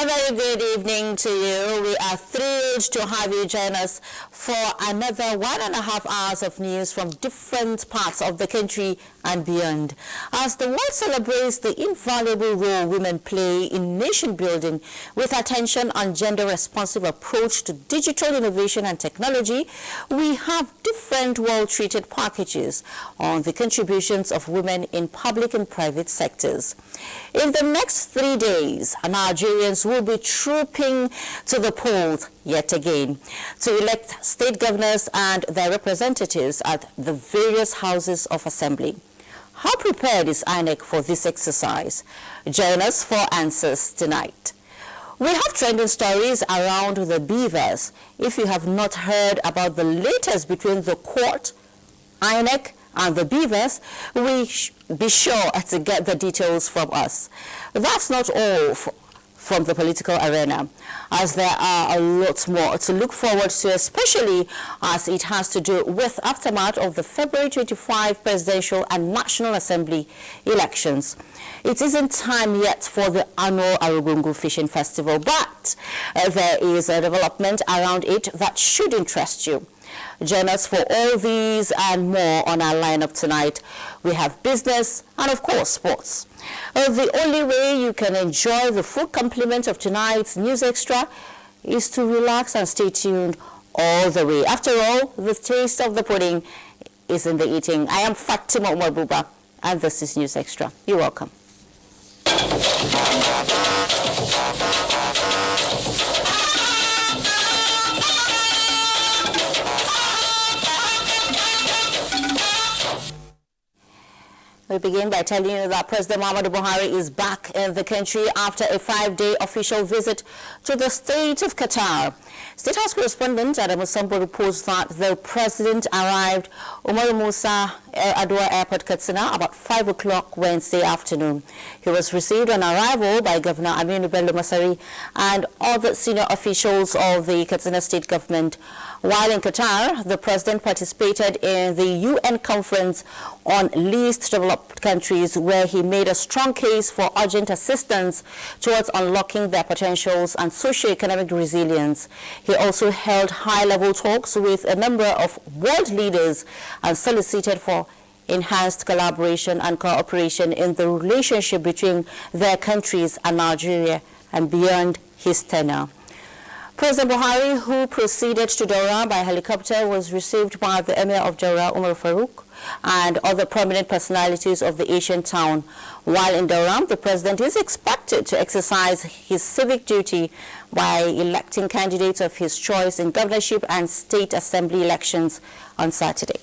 A very good evening to you. We are thrilled to have you join us for another 1.5 hours of news from different parts of the country and beyond. As the world celebrates the invaluable role women play in nation building with attention on gender-responsive approach to digital innovation and technology, we have different well-treated packages on the contributions of women in public and private sectors. In the next 3 days, Nigerians will be trooping to the polls yet again to elect state governors and their representatives at the various houses of assembly. How prepared is INEC for this exercise? Join us for answers tonight. We have trending stories around the beavers. If you have not heard about the latest between the court, INEC, and the beavers, be sure to get the details from us. That's not all from the political arena, as there are a lot more to look forward to, especially as it has to do with aftermath of the February 25 presidential and National Assembly elections. It isn't time yet for the annual Arugungu Fishing Festival, but there is a development around it that should interest you. Join us for all these and more on our lineup tonight. We have business and, of course, sports. The only way you can enjoy the full complement of tonight's News Extra is to relax and stay tuned all the way. After all, the taste of the pudding is in the eating. I am Fatima Umar Buba, and this is News Extra. You're welcome. We begin by telling you that President Muhammadu Buhari is back in the country after a 5-day official visit to the state of Qatar. State House correspondent Adam Sambo reports that the president arrived Umar Musa Adwa Airport, Katsina, about 5 o'clock Wednesday afternoon. He was received on arrival by Governor Aminu Bello Masari and other senior officials of the Katsina state government. While in Qatar, the president participated in the UN conference on least developed countries, where he made a strong case for urgent assistance towards unlocking their potentials and socio-economic resilience. He also held high-level talks with a number of world leaders and solicited for enhanced collaboration and cooperation in the relationship between their countries and Nigeria and beyond his tenure. President Buhari, who proceeded to Daura by helicopter, was received by the Emir of Daura, Umar Farouk, and other prominent personalities of the Asian town. While in Daura, the president is expected to exercise his civic duty by electing candidates of his choice in governorship and state assembly elections on Saturday.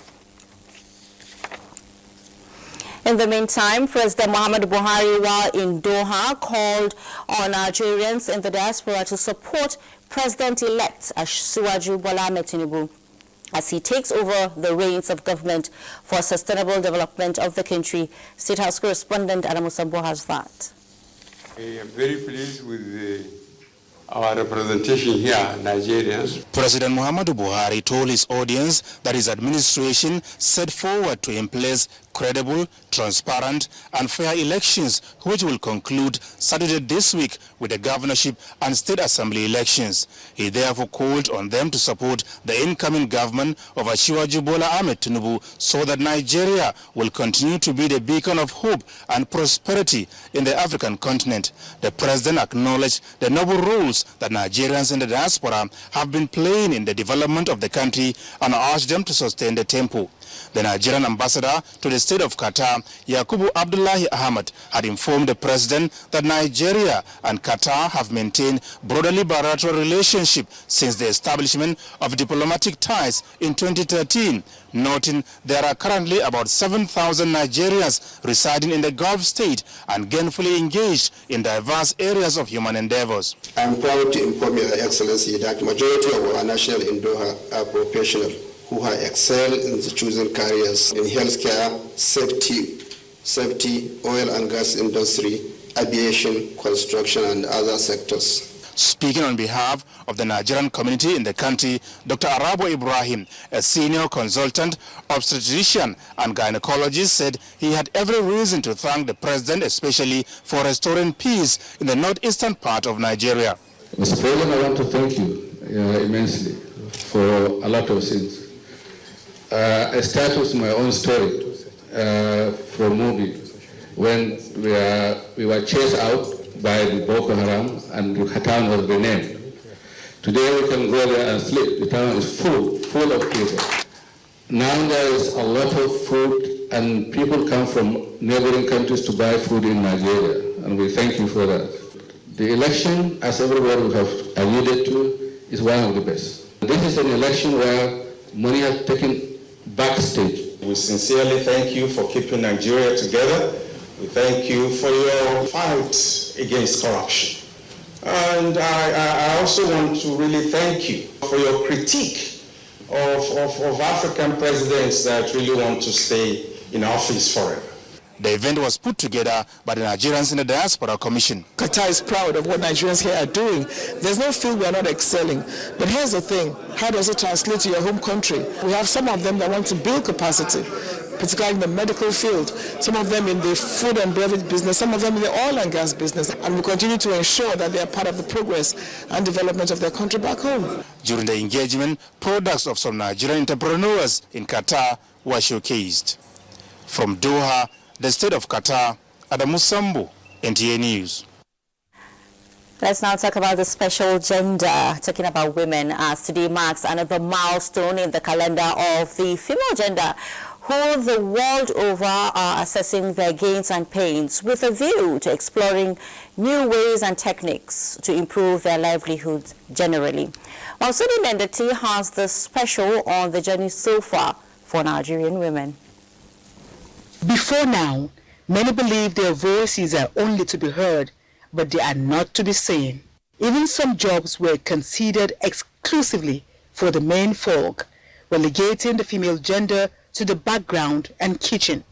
In the meantime, President Muhammadu Buhari, while in Doha, called on Nigerians in the diaspora to support President-elect Asiwaju Bola Ahmed Tinubu as he takes over the reins of government for sustainable development of the country. State House correspondent Adam Sambo has that. I am very pleased with our representation here, Nigerians. President Muhammadu Buhari told his audience that his administration set forward to in place credible, transparent and fair elections, which will conclude Saturday this week with the governorship and state assembly elections. He therefore called on them to support the incoming government of Asiwaju Bola Ahmed Tinubu so that Nigeria will continue to be the beacon of hope and prosperity in the African continent. The president acknowledged the noble roles that Nigerians in the diaspora have been playing in the development of the country and urged them to sustain the tempo. The Nigerian ambassador to the state of Qatar, Yakubu Abdullahi Ahmad, had informed the president that Nigeria and Qatar have maintained brotherly bilateral relationship since the establishment of diplomatic ties in 2013, noting there are currently about 7,000 Nigerians residing in the Gulf state and gainfully engaged in diverse areas of human endeavors. I am proud to inform Your Excellency that the majority of our national in Doha are professionals who have excelled in the chosen careers in healthcare, safety, oil and gas industry, aviation, construction, and other sectors. Speaking on behalf of the Nigerian community in the country, Dr. Arabo Ibrahim, a senior consultant, obstetrician and gynecologist, said he had every reason to thank the president, especially for restoring peace in the northeastern part of Nigeria. Mr. President, I want to thank you immensely for a lot of things. I start with my own story from Mubi, when we were chased out by the Boko Haram and the town was renamed. Today we can go there and sleep. The town is full of people. Now there is a lot of food and people come from neighboring countries to buy food in Nigeria, and we thank you for that. The election, as everybody would have alluded to, is one of the best. This is an election where money has taken backstage. We sincerely thank you for keeping Nigeria together. We thank you for your fight against corruption. And I also want to really thank you for your critique of African presidents that really want to stay in office forever. The event was put together by the Nigerians in the Diaspora Commission. Qatar is proud of what Nigerians here are doing. There's no field we are not excelling. But here's the thing, how does it translate to your home country? We have some of them that want to build capacity, particularly in the medical field, some of them in the food and beverage business, some of them in the oil and gas business, and we continue to ensure that they are part of the progress and development of their country back home. During the engagement, products of some Nigerian entrepreneurs in Qatar were showcased. From Doha, the state of Qatar, Adamu Sambu, NTA News. Let's now talk about the special gender, talking about women, as today marks another milestone in the calendar of the female gender, who the world over are assessing their gains and pains with a view to exploring new ways and techniques to improve their livelihoods generally. While Sudi Mendeti has the special on the journey so far for Nigerian women. Before now, many believe their voices are only to be heard, but they are not to be seen. Even some jobs were considered exclusively for the men folk, relegating the female gender to the background and kitchen.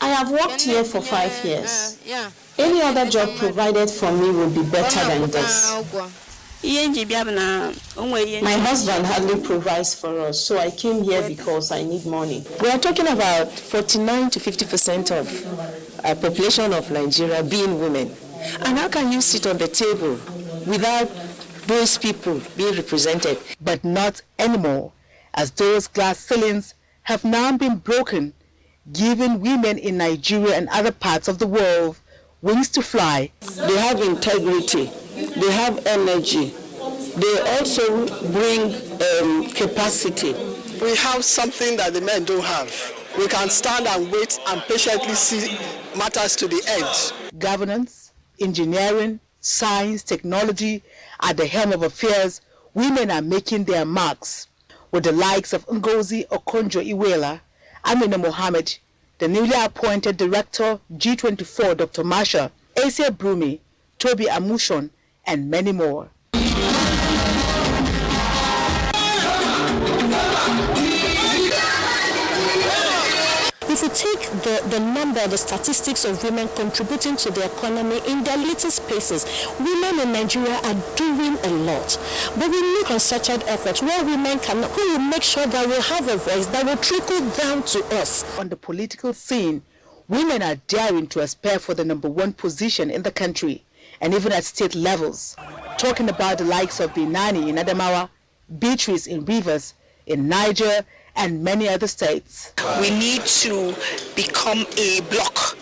I have worked here for 5 years. Any other job provided for me would be better than this. My husband hardly provides for us, so I came here because I need money. We are talking about 49 to 50% of our population of Nigeria being women. And how can you sit on the table without those people being represented? But not anymore, as those glass ceilings have now been broken, giving women in Nigeria and other parts of the world wings to fly. They have integrity, they have energy, they also bring capacity. We have something that the men don't have. We can stand and wait and patiently see matters to the end. Governance, engineering, science, technology, at the helm of affairs, women are making their marks. With the likes of Ngozi Okonjo-Iweala, Amina Mohammed, the newly appointed director G24 Dr. Marsha, Asia Brumi, Toby Amushon, and many more. If you take the number, the statistics of women contributing to the economy in their little spaces, women in Nigeria are doing a lot. But we need concerted efforts where women who will make sure that we have a voice that will trickle down to us. On the political scene, women are daring to aspire for the #1 position in the country, and even at state levels. Talking about the likes of Binani in Adamawa, Beatrice in Rivers, in Niger, and many other states. We need to become a bloc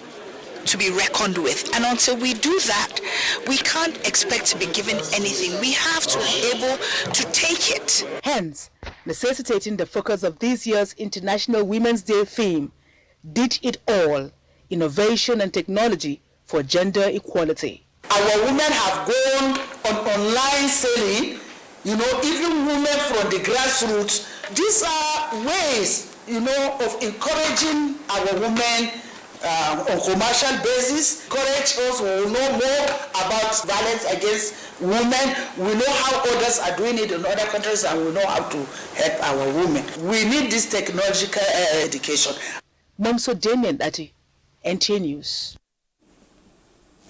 to be reckoned with. And until we do that, we can't expect to be given anything. We have to be able to take it. Hence, necessitating the focus of this year's International Women's Day theme, Did It All, Innovation and Technology for Gender Equality. Our women have gone on online selling, even women from the grassroots. These are ways, of encouraging our women on commercial basis. Encourage us, we will know more about violence against women. We know how others are doing it in other countries, and we know how to help our women. We need this technological education. Momso Damien Ati, NTA News.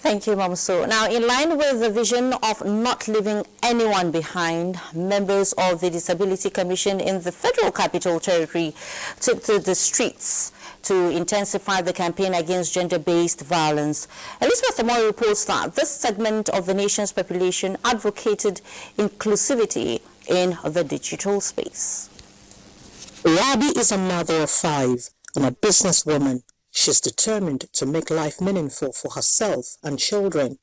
Thank you, Mamso. Now, in line with the vision of not leaving anyone behind, members of the Disability Commission in the Federal Capital Territory took to the streets to intensify the campaign against gender-based violence. Elizabeth Umar reports that this segment of the nation's population advocated inclusivity in the digital space. Rabi is a mother of 5 and a businesswoman. She's determined to make life meaningful for herself and children,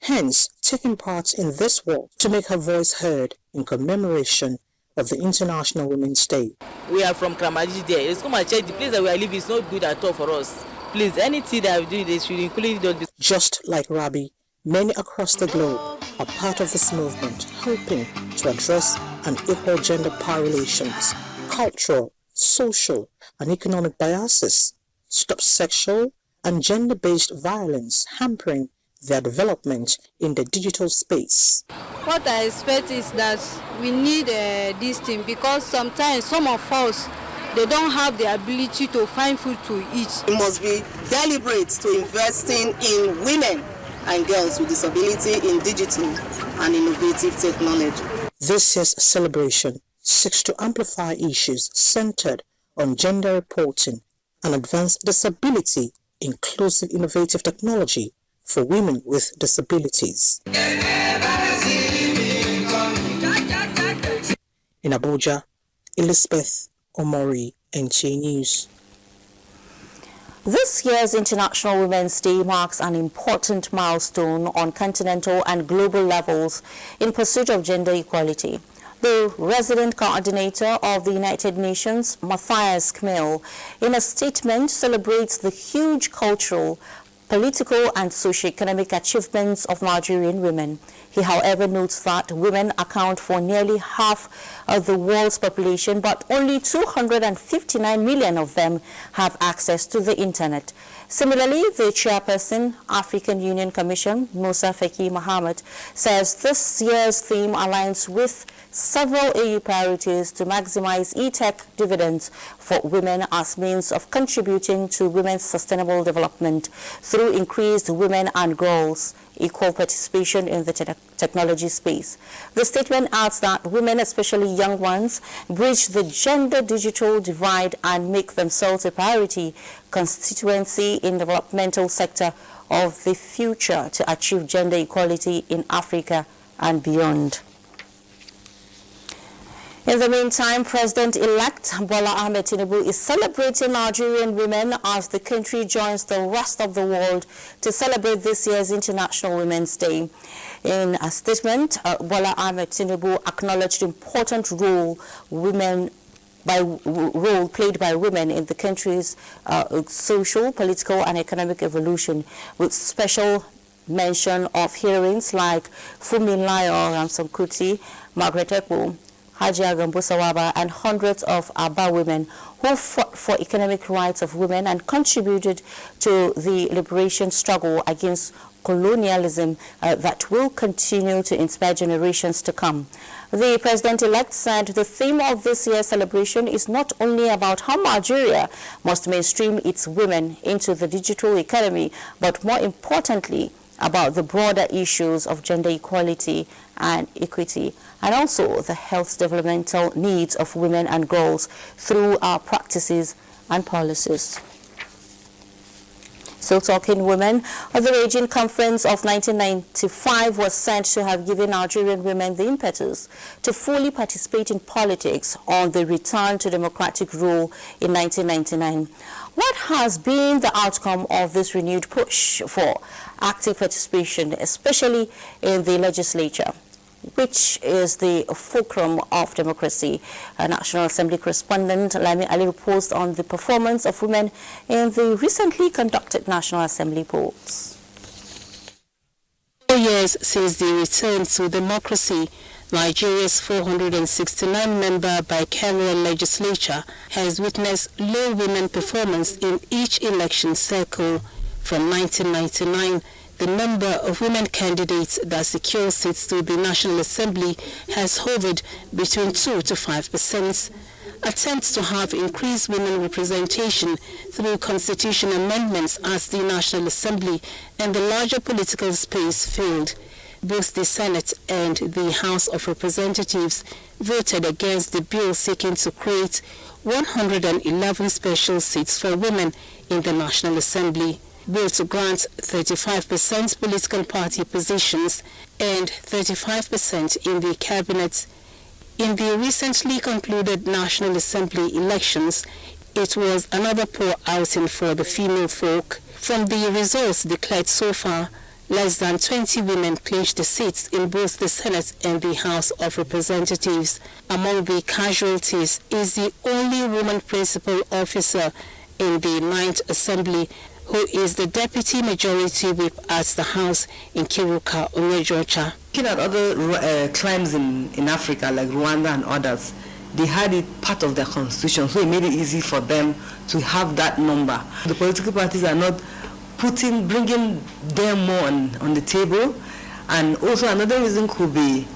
hence taking part in this walk to make her voice heard in commemoration of the International Women's Day. We are from Kramaji there. Let's come and check the place that we are living is not good at all for us. Please, anything that we do, they should include this. Just like Rabi, many across the globe are part of this movement, helping to address unequal gender power relations, cultural, social, and economic biases, stop sexual and gender-based violence hampering their development in the digital space. What I expect is that we need this thing because sometimes some of us, they don't have the ability to find food to eat. We must be deliberate to investing in women and girls with disability in digital and innovative technology. This year's celebration seeks to amplify issues centered on gender reporting and advance disability, inclusive innovative technology for women with disabilities. In Abuja, Elizabeth Omori, NTA News. This year's International Women's Day marks an important milestone on continental and global levels in pursuit of gender equality. The resident coordinator of the United Nations, Matthias Kmel, in a statement celebrates the huge cultural, political and socioeconomic achievements of Nigerian women. He, however, notes that women account for nearly half of the world's population, but only 259 million of them have access to the internet. Similarly, the chairperson, African Union Commission, Musa Faki Mohammed, says this year's theme aligns with several AU priorities to maximize e-tech dividends for women as means of contributing to women's sustainable development through increased women and girls' equal participation in the technology space. The statement adds that women, especially young ones, bridge the gender-digital divide and make themselves a priority constituency in the developmental sector of the future to achieve gender equality in Africa and beyond. In the meantime, President-elect Bola Ahmed Tinubu is celebrating Nigerian women as the country joins the rest of the world to celebrate this year's International Women's Day. In a statement, Bola Ahmed Tinubu acknowledged the important role played by women in the country's social, political, and economic evolution, with special mention of heroines like Funmilayo Ransome-Kuti, Margaret Ekpo, Hajia Gambo-Sawaba, and hundreds of Aba women who fought for economic rights of women and contributed to the liberation struggle against colonialism that will continue to inspire generations to come. The president-elect said the theme of this year's celebration is not only about how Nigeria must mainstream its women into the digital economy, but more importantly, about the broader issues of gender equality and equity, and also the health developmental needs of women and girls through our practices and policies. Still talking women, the Beijing Conference of 1995 was said to have given Nigerian women the impetus to fully participate in politics on the return to democratic rule in 1999. What has been the outcome of this renewed push for active participation, especially in the legislature, which is the fulcrum of democracy? A National Assembly correspondent, Lami Ali, reports on the performance of women in the recently conducted National Assembly polls. 4 years since the return to democracy, Nigeria's 469-member bicameral legislature has witnessed low women performance in each election cycle. From 1999, the number of women candidates that secure seats to the National Assembly has hovered between 2 to 5%. attempts to have increased women representation through constitution amendments as the National Assembly and the larger political space failed. Both the Senate and the House of Representatives voted against the bill seeking to create 111 special seats for women in the National Assembly. Bill to grant 35% political party positions and 35% in the cabinet. In the recently concluded National Assembly elections, it was another poor outing for the female folk. From the results declared so far, less than 20 women clinched the seats in both the Senate and the House of Representatives. Among the casualties is the only woman principal officer in the 9th Assembly, who is the Deputy Majority Whip at the House in Kiruka, Onyejocha. Looking at other crimes in Africa, like Rwanda and others, they had it part of their constitution, so it made it easy for them to have that number. The political parties are not bringing them more on the table, and also another reason could be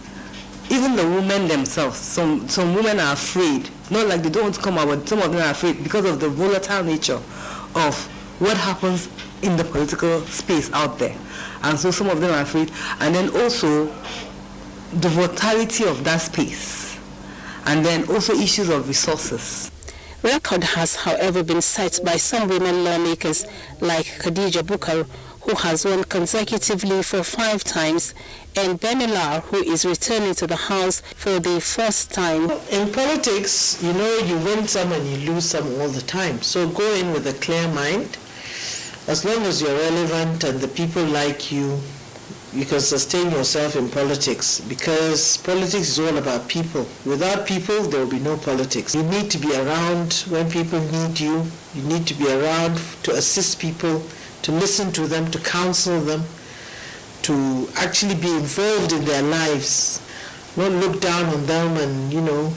even the women themselves. Some women are afraid, not like they don't want to come out, but some of them are afraid because of the volatile nature of what happens in the political space out there. And so some of them are afraid. And then also the volatility of that space. And then also issues of resources. Record has, however, been set by some women lawmakers like Khadija Bukar, who has won consecutively for 5 times, and Benilar, who is returning to the House for the first time. In politics, you know, you win some and you lose some all the time. So go in with a clear mind. As long as you're relevant and the people like you, you can sustain yourself in politics, because politics is all about people. Without people, there will be no politics. You need to be around when people need you. You need to be around to assist people, to listen to them, to counsel them, to actually be involved in their lives, not look down on them and, you know,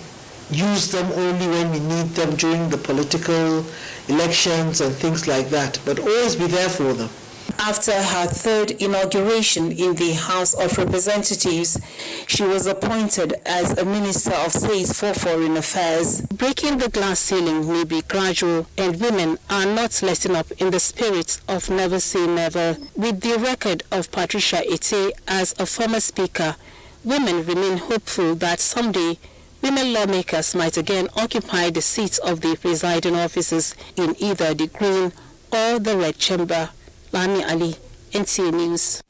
use them only when we need them during the political elections and things like that, but always be there for them. After her 3rd inauguration in the House of Representatives, she was appointed as a Minister of State for Foreign Affairs. Breaking the glass ceiling may be gradual, and women are not letting up in the spirit of never say never. With the record of Patricia Ete as a former speaker, women remain hopeful that someday women lawmakers might again occupy the seats of the presiding officers in either the green or the red chamber. Lami Ali, NTA News.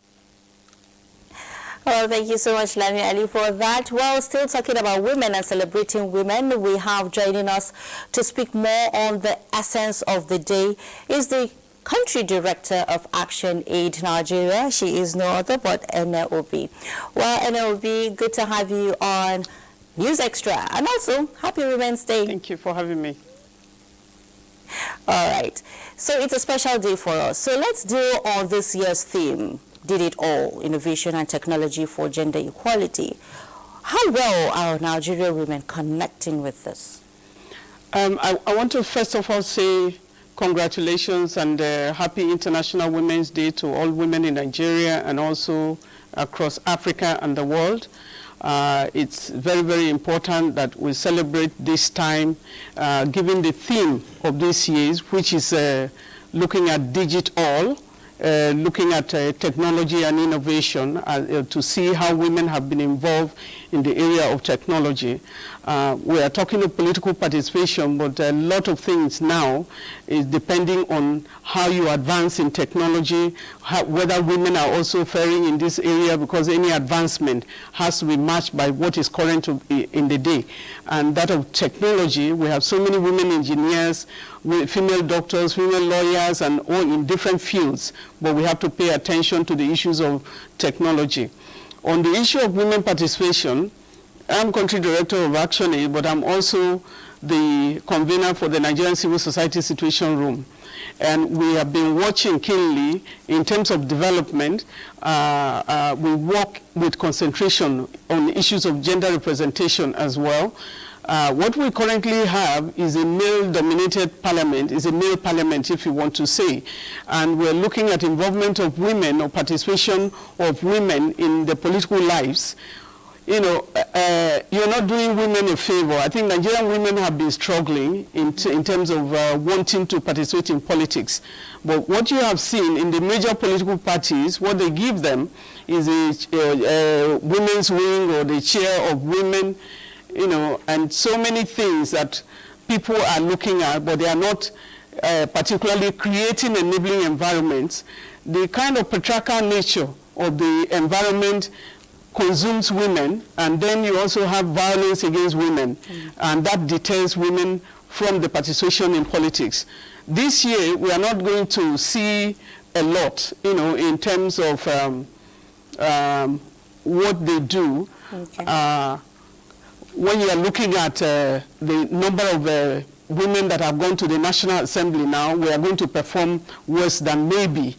Well, thank you so much, Lami Ali, for that. Well, still talking about women and celebrating women, we have joining us to speak more on the essence of the day is the Country Director of Action Aid Nigeria. She is no other but NLOB. Well, NLOB, good to have you on News Extra, and also happy Women's Day. Thank you for having me. All right, so it's a special day for us. So let's deal on this year's theme, Did It All, Innovation and Technology for Gender Equality. How well are Nigerian women connecting with this? I want to first of all say congratulations and happy International Women's Day to all women in Nigeria and also across Africa and the world. It's very, very important that we celebrate this time, given the theme of this year, which is looking at digital, looking at technology and innovation to see how women have been involved in the area of technology. We are talking of political participation, but a lot of things now is depending on how you advance in technology, whether women are also faring in this area, because any advancement has to be matched by what is current in the day. And that of technology, we have so many women engineers, female doctors, female lawyers, and all in different fields, but we have to pay attention to the issues of technology. On the issue of women participation, I'm Country Director of Action Aid, but I'm also the convener for the Nigerian Civil Society Situation Room. And we have been watching keenly in terms of development. We work with concentration on issues of gender representation as well. What we currently have is a male-dominated parliament, is a male parliament, if you want to say. And we're looking at involvement of women or participation of women in the political lives. you're not doing women a favor. I think Nigerian women have been struggling in terms of wanting to participate in politics. But what you have seen in the major political parties, what they give them is a women's wing or the chair of women, and so many things that people are looking at, but they are not particularly creating enabling environments. The kind of patriarchal nature of the environment consumes women, and then you also have violence against women, and that deters women from the participation in politics. This year, we are not going to see a lot, in terms of what they do. Okay. When you are looking at the number of women that have gone to the National Assembly now, we are going to perform worse than we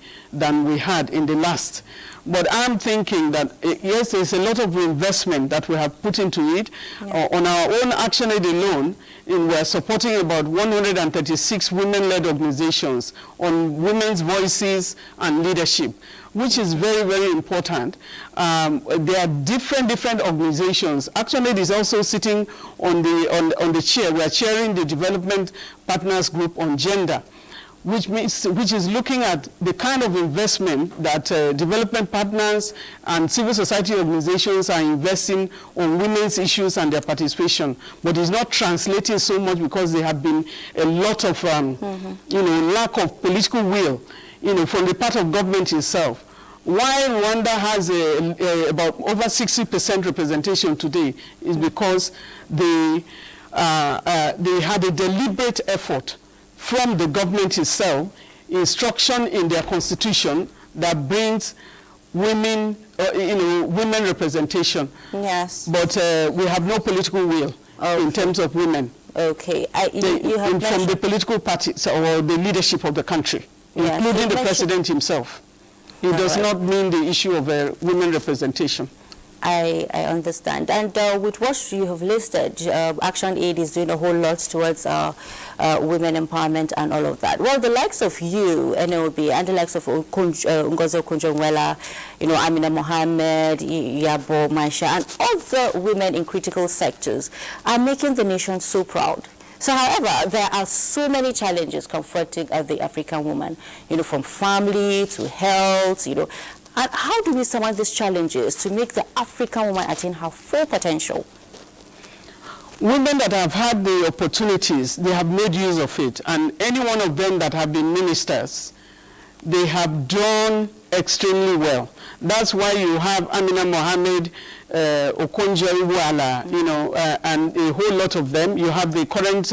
had in the last. But I'm thinking that, yes, there's a lot of investment that we have put into it. Yeah. On our own Action Aid alone, we are supporting about 136 women-led organizations on women's voices and leadership, which is very, very important. There are different organizations. Action Aid is also sitting on the chair. We are chairing the Development Partners Group on Gender, which is looking at the kind of investment that development partners and civil society organizations are investing on women's issues and their participation. But it's not translating so much because there have been a lot of, lack of political will, from the part of government itself. Why Rwanda has about over 60% representation today is because they had a deliberate effort from the government itself, instruction in their constitution that brings women, women representation. Yes. But we have no political will in terms of women. Okay. From the political parties or the leadership of the country, including the president himself. It does not mean the issue of women representation. I understand. And with what you have listed, Action Aid is doing a whole lot towards women empowerment and all of that. Well, the likes of you, NLB, and the likes of Ngozi Okonjo-Iweala, Amina Mohammed, Yabo Maisha, and other women in critical sectors are making the nation so proud. So, however, there are so many challenges confronting the African woman, from family to health, And how do we surmount these challenges to make the African woman attain her full potential? Women that have had the opportunities, they have made use of it. And any one of them that have been ministers, they have done extremely well. That's why you have Amina Mohammed, Okonjo-Iweala, and a whole lot of them. You have the current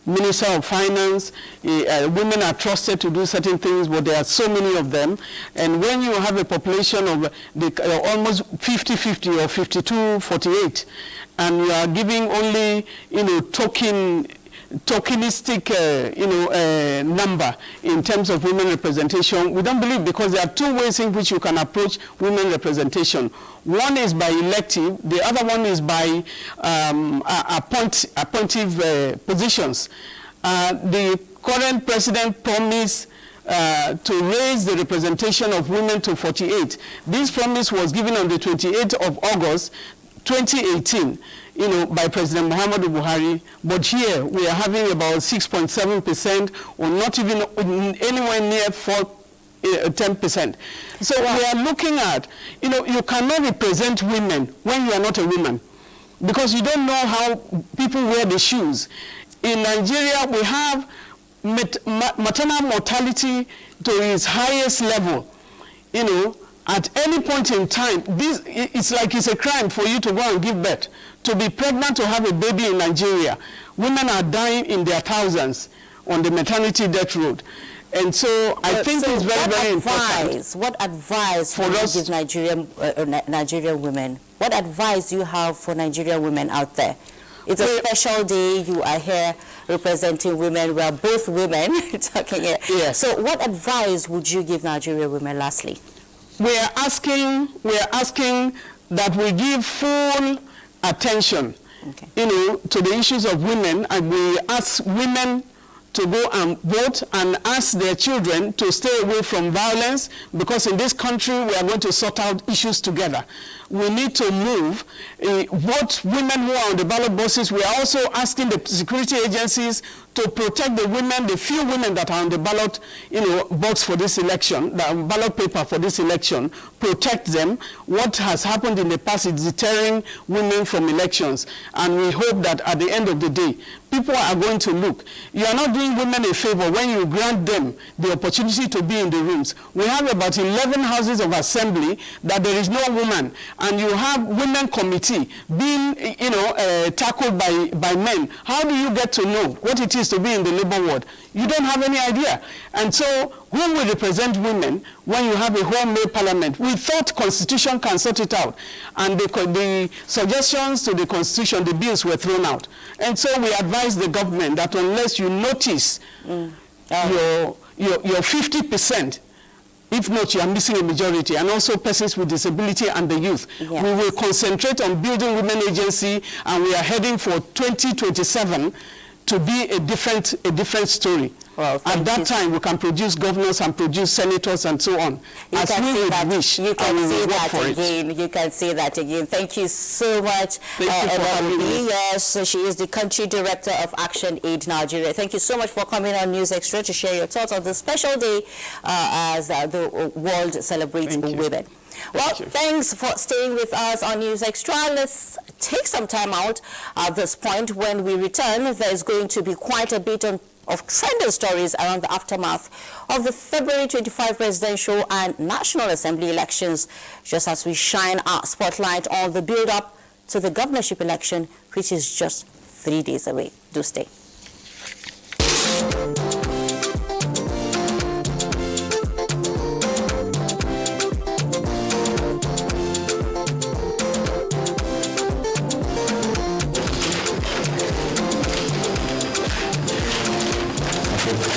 Minister of Finance. Women are trusted to do certain things, but there are so many of them. And when you have a population of almost 50-50 or 52-48, and you are giving only, tokenistic, number in terms of women representation, we don't believe, because there are two ways in which you can approach women representation. One is by elective, the other one is by appointive positions. The current president promised to raise the representation of women to 48. This promise was given on the 28th of August, 2018. By President Muhammadu Buhari, but here we are having about 6.7%, or not even anywhere near 10%. So we are looking at, you cannot represent women when you are not a woman, because you don't know how people wear the shoes. In Nigeria, we have maternal mortality to its highest level. At any point in time, it's like it's a crime for you to go and give birth. To be pregnant, to have a baby in Nigeria, women are dying in their thousands on the maternity death road. And so I think it's very, very important. What advice would you give Nigerian women? What advice do you have for Nigerian women out there? It's a special day. You are here representing women. We are both women talking here. Yes. So what advice would you give Nigerian women lastly? We are asking that we give full attention, to the issues of women, and we ask women to go and vote and ask their children to stay away from violence, because in this country we are going to sort out issues together. We need to move. Both women who are on the ballot boxes, we are also asking the security agencies to protect the women, the few women that are on the ballot, box for this election, the ballot paper for this election, protect them. What has happened in the past is deterring women from elections, and we hope that at the end of the day, people are going to look. You are not doing women a favor when you grant them the opportunity to be in the rooms. We have about 11 houses of assembly that there is no woman, and you have women committee being, tackled by men. How do you get to know what it is to be in the labor ward? You don't have any idea. And so who will represent women when you have a home-made parliament? We thought constitution can sort it out. And the suggestions to the constitution, the bills were thrown out. And so we advise the government that unless you notice your 50%, if not, you are missing a majority, and also persons with disability and the youth. Yes. We will concentrate on building women agency, and we are heading for 2027 to be a different story. Well, at that time, we can produce governors and produce senators and so on. You can see that again. Thank you so much, Ellen. Yes, she is the country director of Action Aid Nigeria. Thank you so much for coming on News Extra to share your thoughts on this special day as the world celebrates women. Well, thanks for staying with us on News Extra. Let's take some time out at this point. When we return, there's going to be quite a bit of trending stories around the aftermath of the February 25 presidential and National Assembly elections, just as we shine our spotlight on the build-up to the governorship election, which is just 3 days away. Do stay.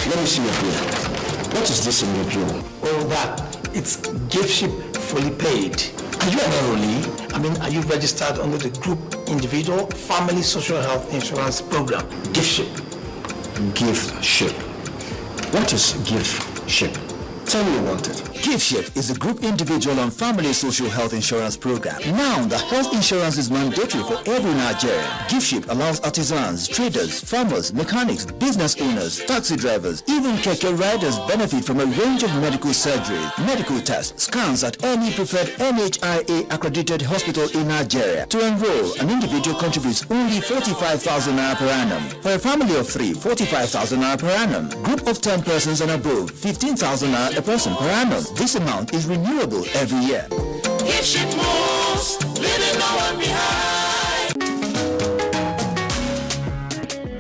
Let me see your bill. What is this in your bill? Oh, that. It's gift ship fully paid. Are you an enrollee? I mean, are you registered under the Group Individual Family Social Health Insurance Program? Gift ship. Gift ship. What is gift ship? Tell me about it. GiftShip is a group individual and family social health insurance program. Now, the health insurance is mandatory for every Nigerian. GiftShip allows artisans, traders, farmers, mechanics, business owners, taxi drivers, even keke riders benefit from a range of medical surgeries, medical tests, scans at any preferred NHIA accredited hospital in Nigeria. To enroll, an individual contributes only 45,000 naira per annum. For a family of 3, 45,000 naira per annum. Group of 10 persons and above, 15,000 naira a person per annum. This amount is renewable every year. GiftShip moves, leaving no one behind.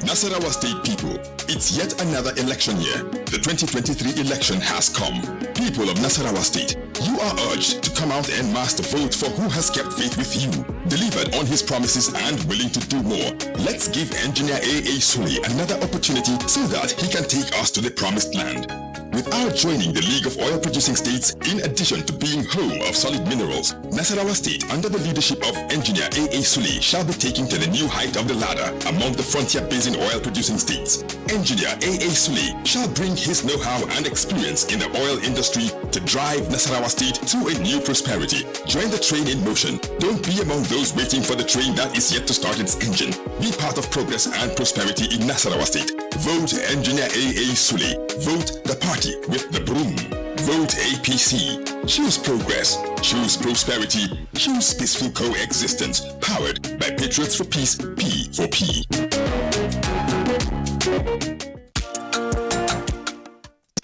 Nasarawa State people, it's yet another election year. The 2023 election has come. People of Nasarawa State, you are urged to come out and mass to vote for who has kept faith with you, delivered on his promises and willing to do more. Let's give Engineer A.A. Suli another opportunity so that he can take us to the promised land. Without joining the League of Oil Producing States, in addition to being home of solid minerals, Nasarawa State, under the leadership of Engineer A.A. Suli, shall be taken to the new height of the ladder among the frontier basin oil producing states. Engineer A.A. Suli shall bring his know-how and experience in the oil industry to drive Nasarawa State to a new prosperity. Join the train in motion. Don't be among those waiting for the train that is yet to start its engine. Be part of progress and prosperity in Nasarawa State. Vote Engineer A.A. Suli. Vote the party with the broom. Vote APC. Choose progress. Choose prosperity. Choose peaceful coexistence. Powered by Patriots for Peace. P for P.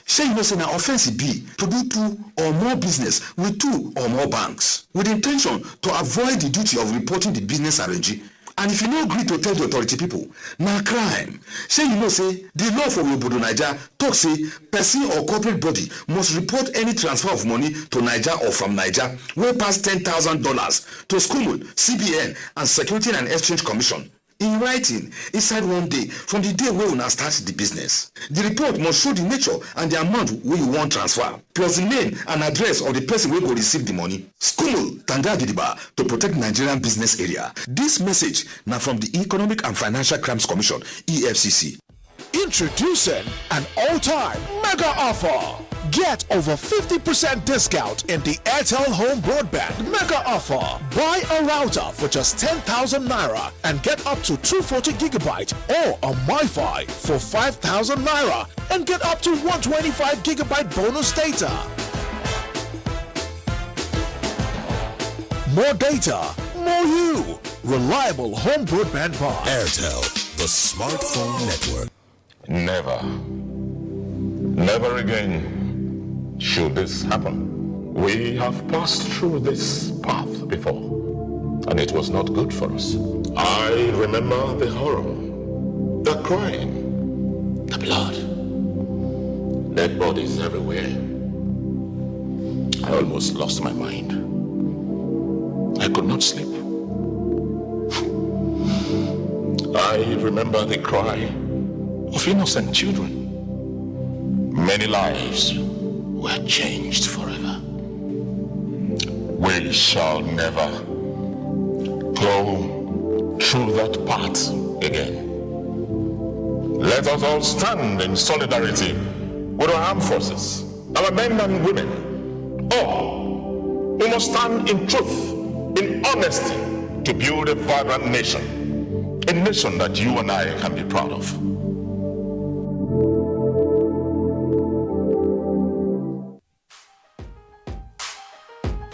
Say you know say na offense be to do 2 or more business with 2 or more banks with the intention to avoid the duty of reporting the business arrangee. And if you no agree to tell the authority people, na crime. Say you know say the law for Obodo Naija talk say person or corporate body must report any transfer of money to Naija or from Naija wey pass $10,000 to SCUMUL, CBN and Security and Exchange Commission. In writing, inside 1 day from the day wey una start the business. The report must show the nature and the amount wey you wan transfer, plus the name and address of the person wey go receive the money. SCUMUL tanda gidigba to protect Nigerian business area. This message na from the Economic and Financial Crimes Commission, EFCC. Introducing an all-time mega offer. Get over 50% discount in the Airtel Home Broadband mega offer. Buy a router for just 10,000 naira and get up to 240 gigabyte or a MiFi for 5,000 naira and get up to 125 gigabyte bonus data. More data, more you. Reliable home broadband bar. Airtel, the smartphone network. Never again should this happen. We have passed through this path before, and it was not good for us. I remember the horror, the crying, the blood, dead bodies everywhere. I almost lost my mind. I could not sleep. I remember the cry of innocent children. Many lives were changed forever. We shall never go through that path again. Let us all stand in solidarity with our armed forces, our men and women. All who must stand in truth, in honesty, to build a vibrant nation, a nation that you and I can be proud of.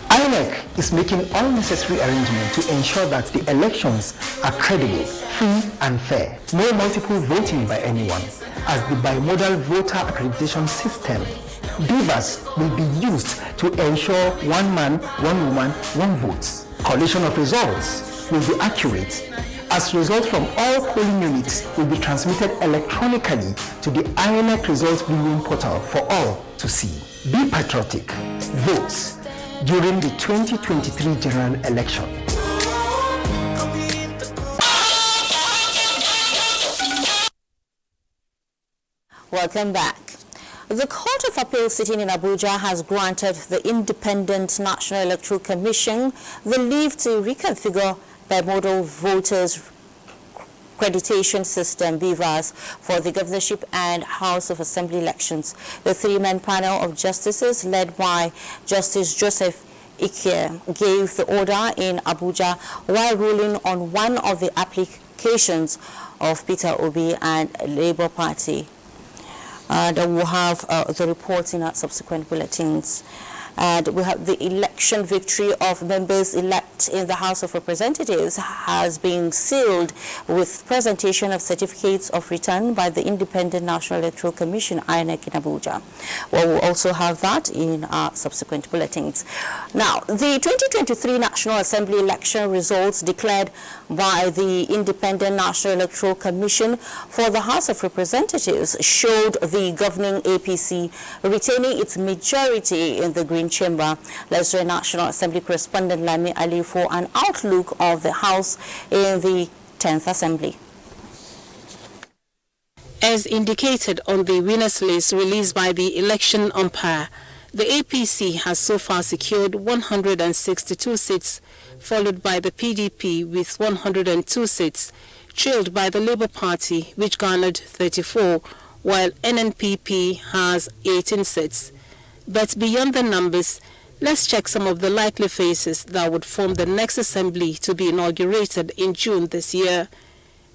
INEC is making all necessary arrangements to ensure that the elections are credible, free and fair. No multiple voting by anyone, as the bimodal voter accreditation system, BVAS, will be used to ensure one man, one woman, one vote. Collation of results will be accurate, as results from all polling units will be transmitted electronically to the INEC results viewing portal for all to see. Be patriotic. Vote during the 2023 general election. Welcome back. The Court of Appeal sitting in Abuja has granted the Independent National Electoral Commission the leave to reconfigure bimodal voters accreditation system BVAS for the governorship and House of Assembly elections. The three-man panel of justices led by Justice Joseph Ike gave the order in Abuja while ruling on one of the applications of Peter Obi and Labour Party. We'll have the reports in our subsequent bulletins. And we have the election victory of members-elect in the House of Representatives has been sealed with presentation of certificates of return by the Independent National Electoral Commission, INEC, in Abuja. Well, we'll also have that in our subsequent bulletins. Now, the 2023 National Assembly election results declared by the Independent National Electoral Commission for the House of Representatives showed the governing APC retaining its majority in the Green Chamber. Let's join National Assembly correspondent Lami Ali for an outlook of the House in the 10th Assembly. As indicated on the winners list released by the election umpire, the APC has so far secured 162 seats, followed by the PDP with 102 seats, trailed by the Labour Party, which garnered 34, while NNPP has 18 seats. But beyond the numbers, let's check some of the likely faces that would form the next assembly to be inaugurated in June this year.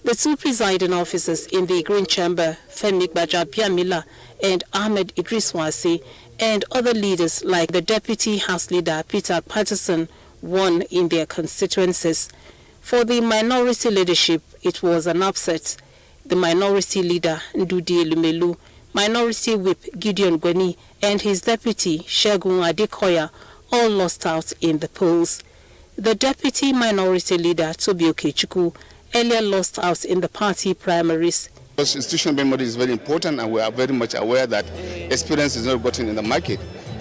The two presiding officers in the Green Chamber, Femi Gbajabiamila and Ahmed Idriswasi, and other leaders like the Deputy House Leader Peter Patterson, won in their constituencies. For the minority leadership, it was an upset. The minority leader, Ndudi Lumelu, Minority Whip Gideon Gwani, and his deputy, Shegun Adekoya, all lost out in the polls. The deputy minority leader, Tobi Okechukwu, earlier lost out in the party primaries. Institutional memory is very important, and we are very much aware that experience is not gotten in the market.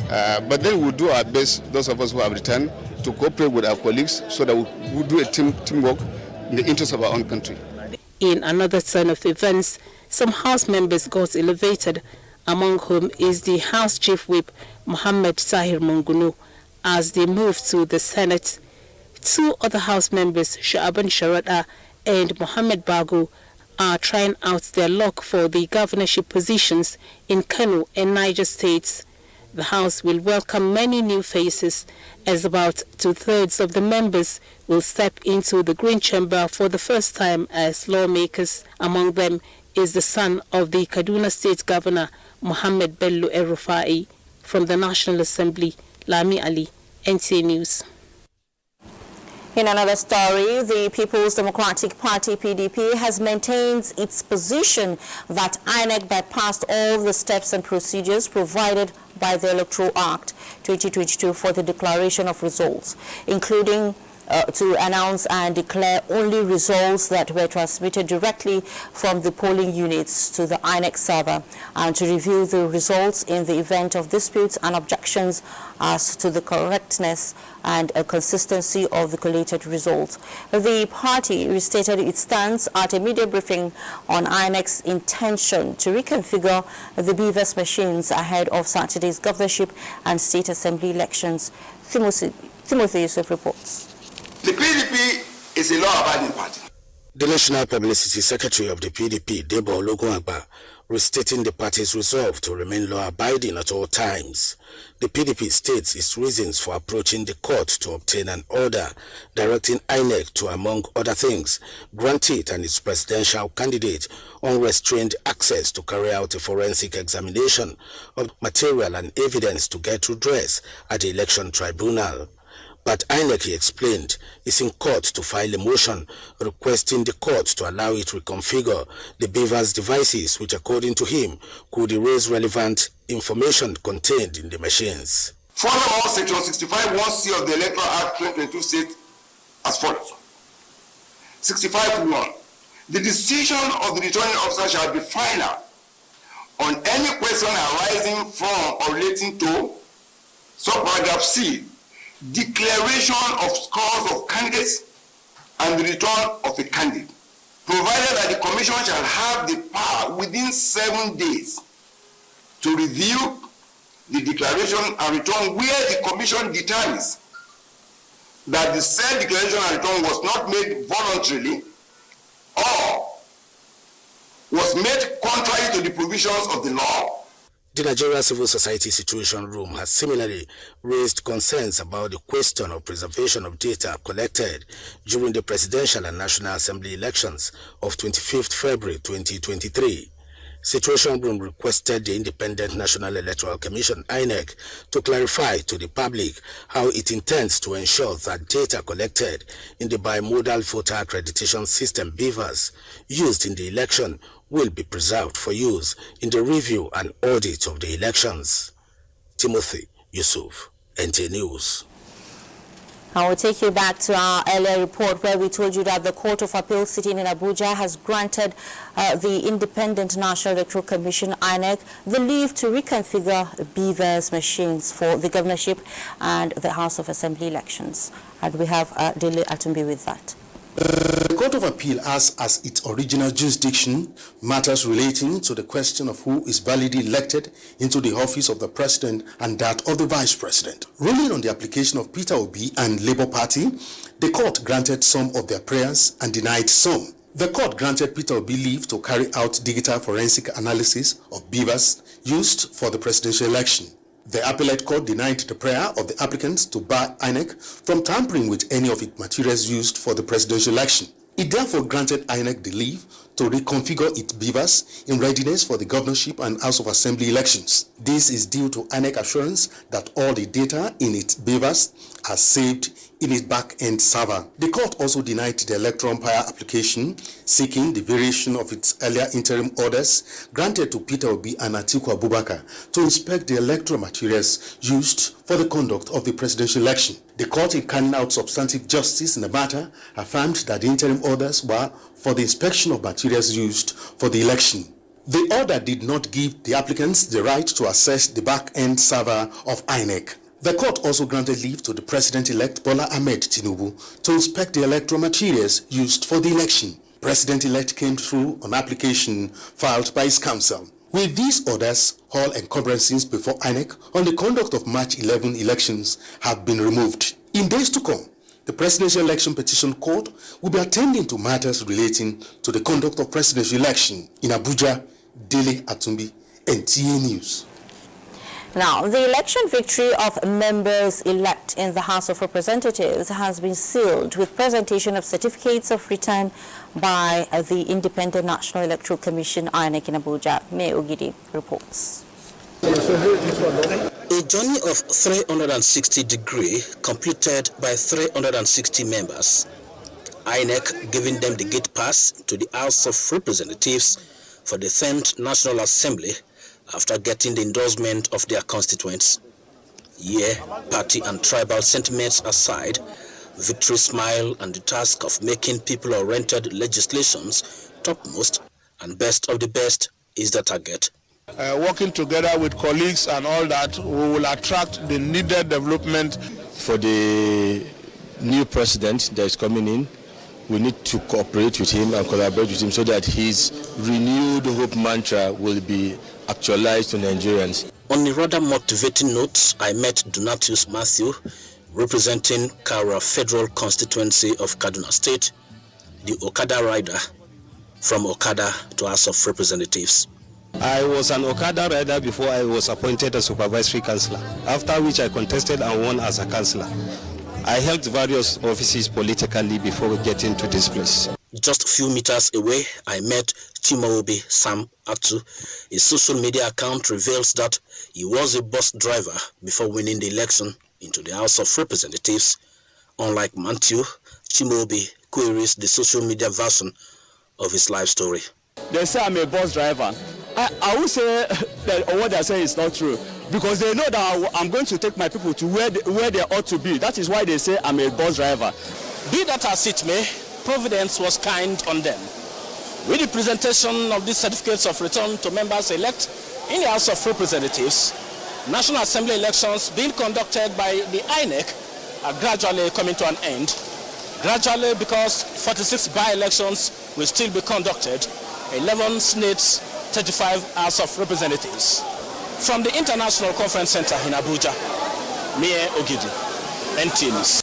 But then we'll do our best, those of us who have returned, to cooperate with our colleagues so that we'll do a teamwork in the interest of our own country. In another turn of events, some House members got elevated, among whom is the House Chief Whip, Mohammed Tahir Mungunu, as they moved to the Senate. Two other House members, Sha'aban Sharada and Mohammed Bagu, are trying out their luck for the governorship positions in Kano and Niger states. The House will welcome many new faces, as about 2/3 of the members will step into the Green Chamber for the first time as lawmakers. Among them is the son of the Kaduna State Governor, Mohammed Bello El-Rufai. From the National Assembly, Lami Ali, NTA News. In another story, the People's Democratic Party (PDP) has maintained its position that INEC bypassed all the steps and procedures provided by the Electoral Act 2022 for the declaration of results, including to announce and declare only results that were transmitted directly from the polling units to the INEC server, and to review the results in the event of disputes and objections as to the correctness and consistency of the collated results. The party restated its stance at a media briefing on INEC's intention to reconfigure the BVAS machines ahead of Saturday's governorship and state assembly elections. Timothy Yusuf reports. The PDP is a law-abiding party. The National Publicity Secretary of the PDP, Debo Ologunagba, restating the party's resolve to remain law-abiding at all times. The PDP states its reasons for approaching the court to obtain an order directing INEC to, among other things, grant it and its presidential candidate unrestrained access to carry out a forensic examination of material and evidence to get redress at the election tribunal. But INEC, he explained, is in court to file a motion requesting the court to allow it to reconfigure the BVAS devices, which according to him could erase relevant information contained in the machines. Furthermore, Section 65(1)(c) of the Electoral Act 2022 states as follows. 65(1). The decision of the returning officer shall be final on any question arising from or relating to subparagraph C, declaration of scores of candidates and the return of a candidate, provided that the Commission shall have the power within 7 days to review the declaration and return where the Commission determines that the said declaration and return was not made voluntarily or was made contrary to the provisions of the law. The Nigeria Civil Society Situation Room has similarly raised concerns about the question of preservation of data collected during the Presidential and National Assembly elections of 25th February 2023. Situation Room requested the Independent National Electoral Commission, INEC, to clarify to the public how it intends to ensure that data collected in the bimodal voter accreditation system, BVAS, used in the election will be preserved for use in the review and audit of the elections. Timothy Yusuf, NTA News. I will take you back to our earlier report where we told you that the Court of Appeal sitting in Abuja has granted the Independent National Electoral Commission, INEC, the leave to reconfigure BVAS machines for the governorship and the House of Assembly elections. And we have Dele Atumbi with that. The Court of Appeal has as its original jurisdiction matters relating to the question of who is validly elected into the office of the President and that of the Vice President. Ruling on the application of Peter Obi and Labour Party, the court granted some of their prayers and denied some. The court granted Peter Obi leave to carry out digital forensic analysis of BVAS used for the presidential election. The appellate court denied the prayer of the applicants to bar INEC from tampering with any of its materials used for the presidential election. It therefore granted INEC the leave to reconfigure its BVAS in readiness for the governorship and House of Assembly elections. This is due to INEC assurance that all the data in its BVAS are saved in its back-end server. The court also denied the electoral umpire application seeking the variation of its earlier interim orders granted to Peter Obi and Atiku Abubakar to inspect the electoral materials used for the conduct of the presidential election. The court, in carrying out substantive justice in the matter, affirmed that the interim orders were for the inspection of materials used for the election. The order did not give the applicants the right to access the back-end server of INEC. The court also granted leave to the President-elect Bola Ahmed Tinubu to inspect the electoral materials used for the election. President-elect came through on application filed by his counsel. With these orders, all encumbrances before INEC on the conduct of March 11 elections have been removed. In days to come, The Presidential Election Petition Court will be attending to matters relating to the conduct of presidential election in Abuja. Dele Atumbi, NTA News. Now, the election victory of members-elect in the House of Representatives has been sealed with presentation of certificates of return by the Independent National Electoral Commission, INEC, in Abuja. May Ogidi reports. A journey of 360 degrees completed by 360 members. INEC giving them the gate pass to the House of Representatives for the 10th National Assembly after getting the endorsement of their constituents. Yeah, party and tribal sentiments aside, victory smile and the task of making people-oriented legislations topmost and best of the best is the target. Working together with colleagues and all that, we will attract the needed development. For the new president that is coming in, we need to cooperate with him and collaborate with him so that his renewed hope mantra will be actualized to Nigerians. On a rather motivating note, I met Donatius Matthew, representing Kara Federal Constituency of Kaduna State, the Okada rider from Okada to House of Representatives. I was an Okada rider before I was appointed as supervisory councillor, after which I contested and won as a councillor. I held various offices politically before getting to this place. Just a few meters away, I met Chimaobi Sam Atu. His social media account reveals that he was a bus driver before winning the election into the House of Representatives. Unlike Matthew, Chimaobi queries the social media version of his life story. They say I'm a bus driver. I would say that what they say is not true, because they know that I'm going to take my people to where they ought to be. That is why they say I'm a bus driver. Be that as it may, Providence was kind on them. With the presentation of these certificates of return to members elect in the House of Representatives, National Assembly elections being conducted by the INEC are gradually coming to an end. Gradually, because 46 by-elections will still be conducted, 11 Senates, 35 House of Representatives. From the International Conference Center in Abuja, Mie Ogidi, NTA News.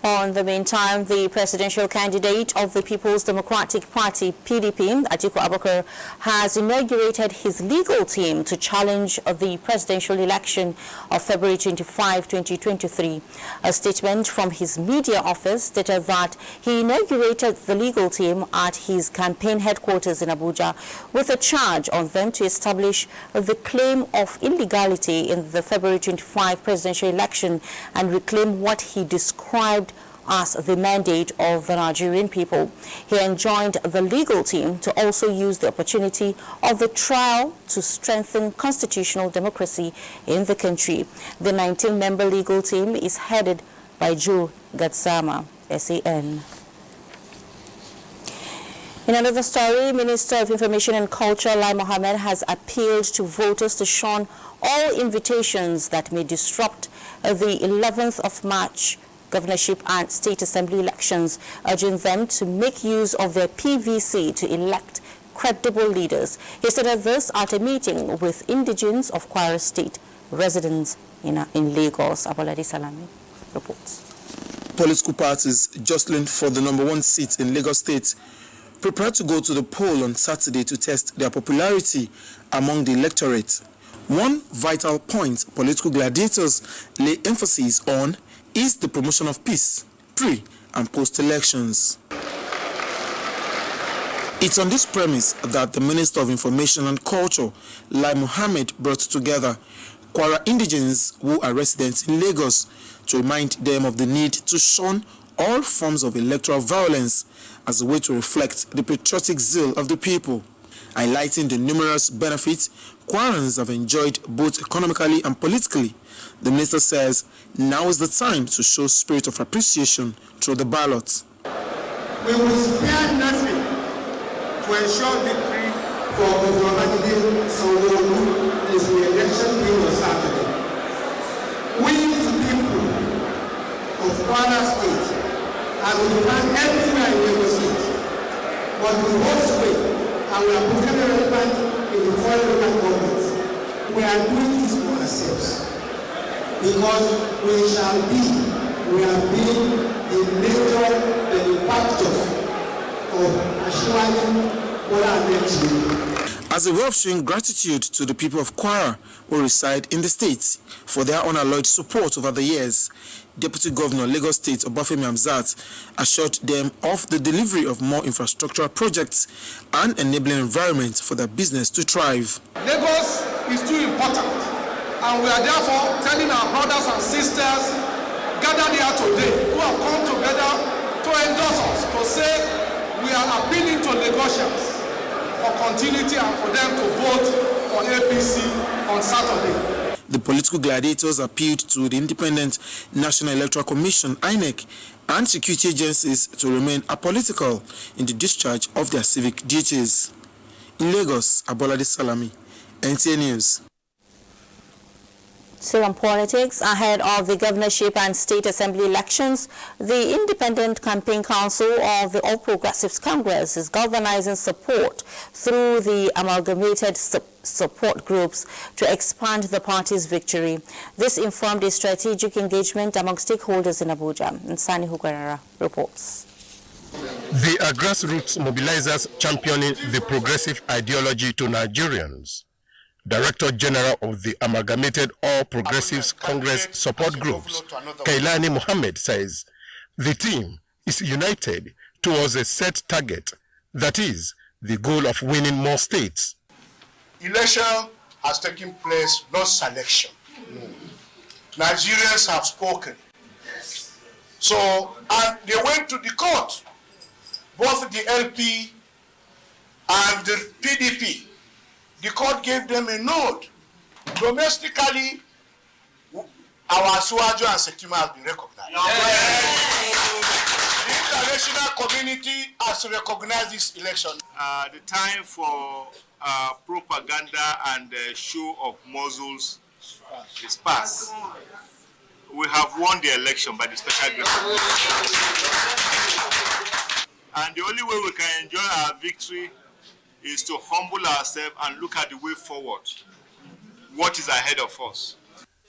In the meantime, the presidential candidate of the People's Democratic Party, PDP, Atiku Abubakar, has inaugurated his legal team to challenge the presidential election of February 25, 2023. A statement from his media office stated that he inaugurated the legal team at his campaign headquarters in Abuja with a charge on them to establish the claim of illegality in the February 25 presidential election and reclaim what he described as the mandate of the Nigerian people. He enjoined the legal team to also use the opportunity of the trial to strengthen constitutional democracy in the country. The 19-member legal team is headed by Joe Gatsama, SAN. In another story, Minister of Information and Culture Lai Mohammed has appealed to voters to shun all invitations that may disrupt the 11th of March governorship and state assembly elections, urging them to make use of their PVC to elect credible leaders. He said this at a meeting with indigents of Kwara State residents in Lagos. Abolade Salami reports. Political parties jostling for the #1 seat in Lagos State prepare to go to the poll on Saturday to test their popularity among the electorate. One vital point political gladiators lay emphasis on is the promotion of peace, pre- and post-elections. It's on this premise that the Minister of Information and Culture, Lai Mohammed, brought together Kwara indigents who are residents in Lagos to remind them of the need to shun all forms of electoral violence as a way to reflect the patriotic zeal of the people. Highlighting the numerous benefits Kwarans have enjoyed both economically and politically, the minister says now is the time to show spirit of appreciation through the ballot. We will spare nothing to ensure victory for Governor Sanwo-Olu in the election being on Saturday. We, the people of Kwara State, have been found everywhere in Lagos State, but we host way and we are politically relevant in the foreign local governments. We are doing this for ourselves because we shall be we have been a major benefactor of Ashwani Bola Ahmed. As a way of showing gratitude to the people of Kwara who reside in the state for their unalloyed support over the years, Deputy Governor Lagos State Obafemi Hamzat assured them of the delivery of more infrastructural projects and enabling environment for their business to thrive. Lagos is too important, and we are therefore telling our brothers and sisters gathered here today who have come together to endorse us, to say we are appealing to Lagosians for continuity and for them to vote for APC on Saturday. The political gladiators appealed to the Independent National Electoral Commission, INEC, and security agencies to remain apolitical in the discharge of their civic duties. In Lagos, Abolade Salami, NTA News. Still on politics, ahead of the governorship and state assembly elections, the Independent Campaign Council of the All Progressives Congress is galvanizing support through the amalgamated support groups to expand the party's victory. This informed a strategic engagement among stakeholders in Abuja. And Sani Hugwarara reports. The grassroots mobilizers championing the progressive ideology to Nigerians. Director General of the Amalgamated All Progressives Congress Support Groups, Kailani Mohammed, says the team is united towards a set target, that is, the goal of winning more states. Election has taken place, not selection. Nigerians have spoken. So, and they went to the court, both the LP and the PDP. The court gave them a nod. Domestically, our Suwajo and Sekima have been recognized. The international community has recognized this election. The time for propaganda and show of muscles is past. We have won the election by the special grace of God. And the only way we can enjoy our victory is to humble ourselves and look at the way forward, what is ahead of us.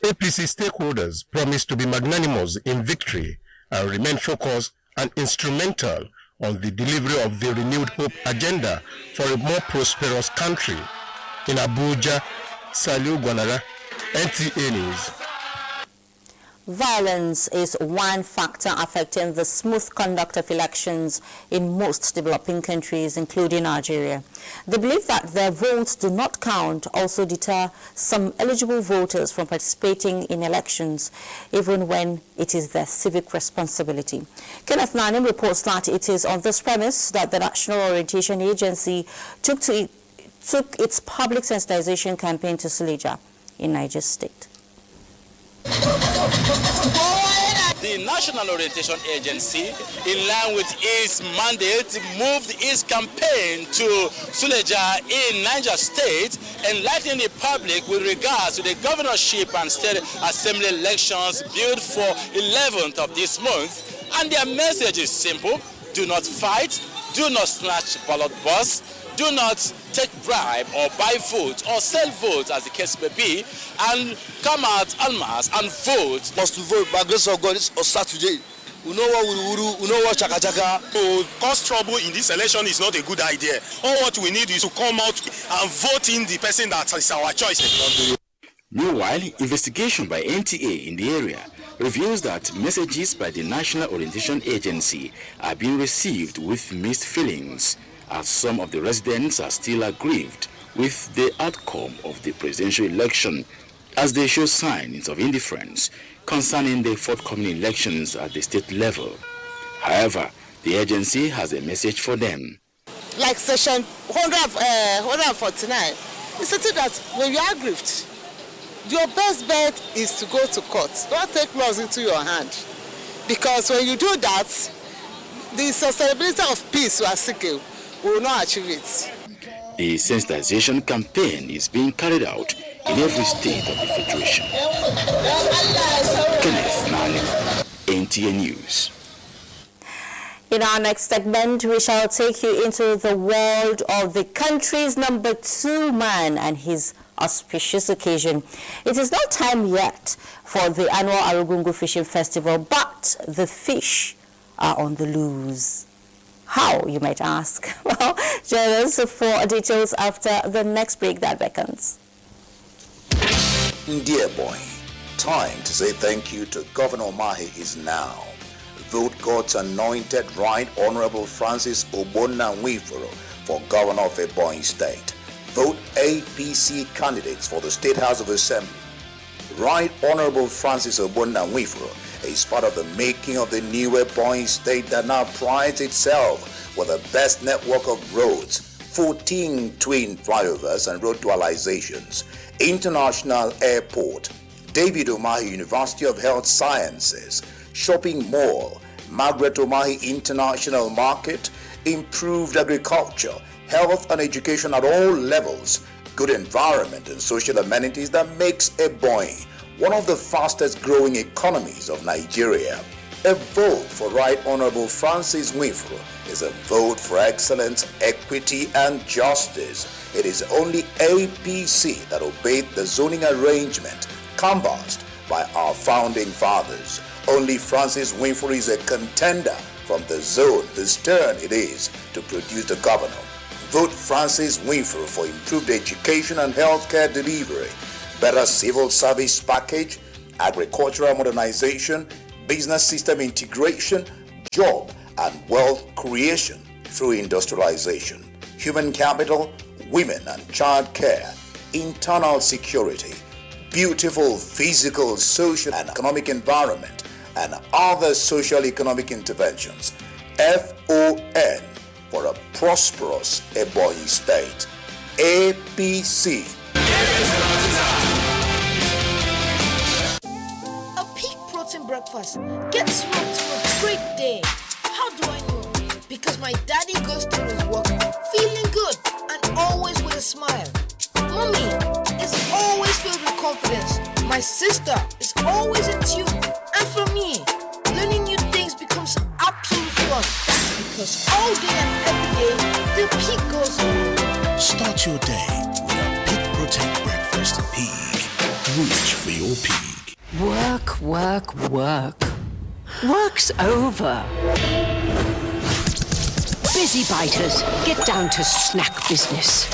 APC stakeholders promise to be magnanimous in victory and remain focused and instrumental on the delivery of the renewed hope agenda for a more prosperous country. In Abuja, Saliu Gwanara, NTA News. Violence is one factor affecting the smooth conduct of elections in most developing countries, including Nigeria. The belief that their votes do not count also deter some eligible voters from participating in elections, even when it is their civic responsibility. Kenneth Nanim reports that it is on this premise that the National Orientation Agency took its public sensitization campaign to Suleja in Niger State. The National Orientation Agency, in line with its mandate, moved its campaign to Suleja in Niger State, enlightening the public with regards to the governorship and state assembly elections billed for 11th of this month. And their message is simple: do not fight, do not snatch ballot box, do not take bribe or buy votes or sell votes, as the case may be, and come out en masse and vote. Must vote by grace of God on Saturday. We know what we do, we know what chaka chaka. To cause trouble in this election is not a good idea. All what we need is to come out and vote in the person that is our choice. Meanwhile, investigation by NTA in the area reveals that messages by the National Orientation Agency are being received with mixed feelings, as some of the residents are still aggrieved with the outcome of the presidential election, as they show signs of indifference concerning the forthcoming elections at the state level. However, the agency has a message for them. Like section 149, it's stated that when you are aggrieved, your best bet is to go to court. Don't take laws into your hand, because when you do that, the sustainability of peace you are seeking will not achieve it. The sensitization campaign is being carried out in every state of the Federation. Kenneth Nanim, NTA News. In our next segment, we shall take you into the world of the country's number 2 man and his auspicious occasion. It is not time yet for the annual Arugungu Fishing Festival, but but the fish are on the loose. How, you might ask? Well, join us for details after the next break that beckons. Dear boy, time to say thank you to Governor Mahi is now. Vote God's anointed Right Honorable Francis Obonna Nwifuru for Governor of Ebonyi State. Vote APC candidates for the State House of Assembly. Right Honorable Francis Obonna Nwifuru is part of the making of the new Ebonyi State that now prides itself with the best network of roads, 14 twin flyovers and road dualizations, international airport, David Umahi University of Health Sciences, shopping mall, Margaret Umahi International Market, improved agriculture, health and education at all levels, good environment and social amenities that makes Ebonyi one of the fastest growing economies of Nigeria. A vote for Right Honorable Francis Nwifuru is a vote for excellence, equity and justice. It is only APC that obeyed the zoning arrangement canvassed by our founding fathers. Only Francis Nwifuru is a contender from the zone whose turn it is to produce the governor. Vote Francis Nwifuru for improved education and healthcare delivery, better civil service package, agricultural modernization, business system integration, job and wealth creation through industrialization, human capital, women and child care, internal security, beautiful physical, social and economic environment, and other social economic interventions. FON for a prosperous Ebonyi State. APC. A peak protein breakfast gets you up to a great day. How do I know? Because my daddy goes through his work feeling good and always with a smile. Mommy is always filled with confidence. My sister is always in tune. And for me, learning new things becomes absolute fun. That's because all day and every day, the peak goes on. Start your day with a peak protein breakfast. Peak. Reach for your peak. Work, work, work. Work's over. Busy biters, get down to snack business.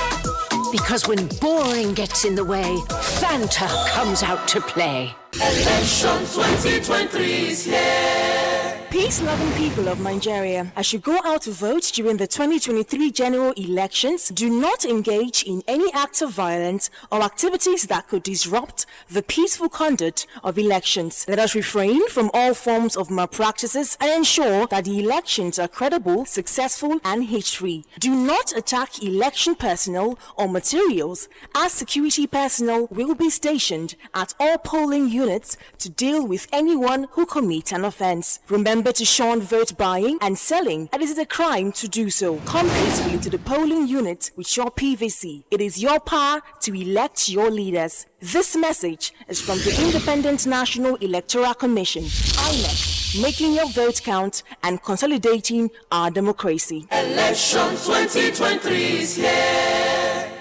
Because when boring gets in the way, Fanta comes out to play. Election 2023 is here. Peace-loving people of Nigeria, as you go out to vote during the 2023 general elections, do not engage in any acts of violence or activities that could disrupt the peaceful conduct of elections. Let us refrain from all forms of malpractices and ensure that the elections are credible, successful, and hitch-free. Do not attack election personnel or materials, as security personnel will be stationed at all polling units to deal with anyone who commits an offense. Remember to shun vote buying and selling, and it is a crime to do so. Come peacefully to the polling unit with your PVC. It is your power to elect your leaders. This message is from the Independent National Electoral Commission, INEC, making your vote count and consolidating our democracy. Election 2023 is here.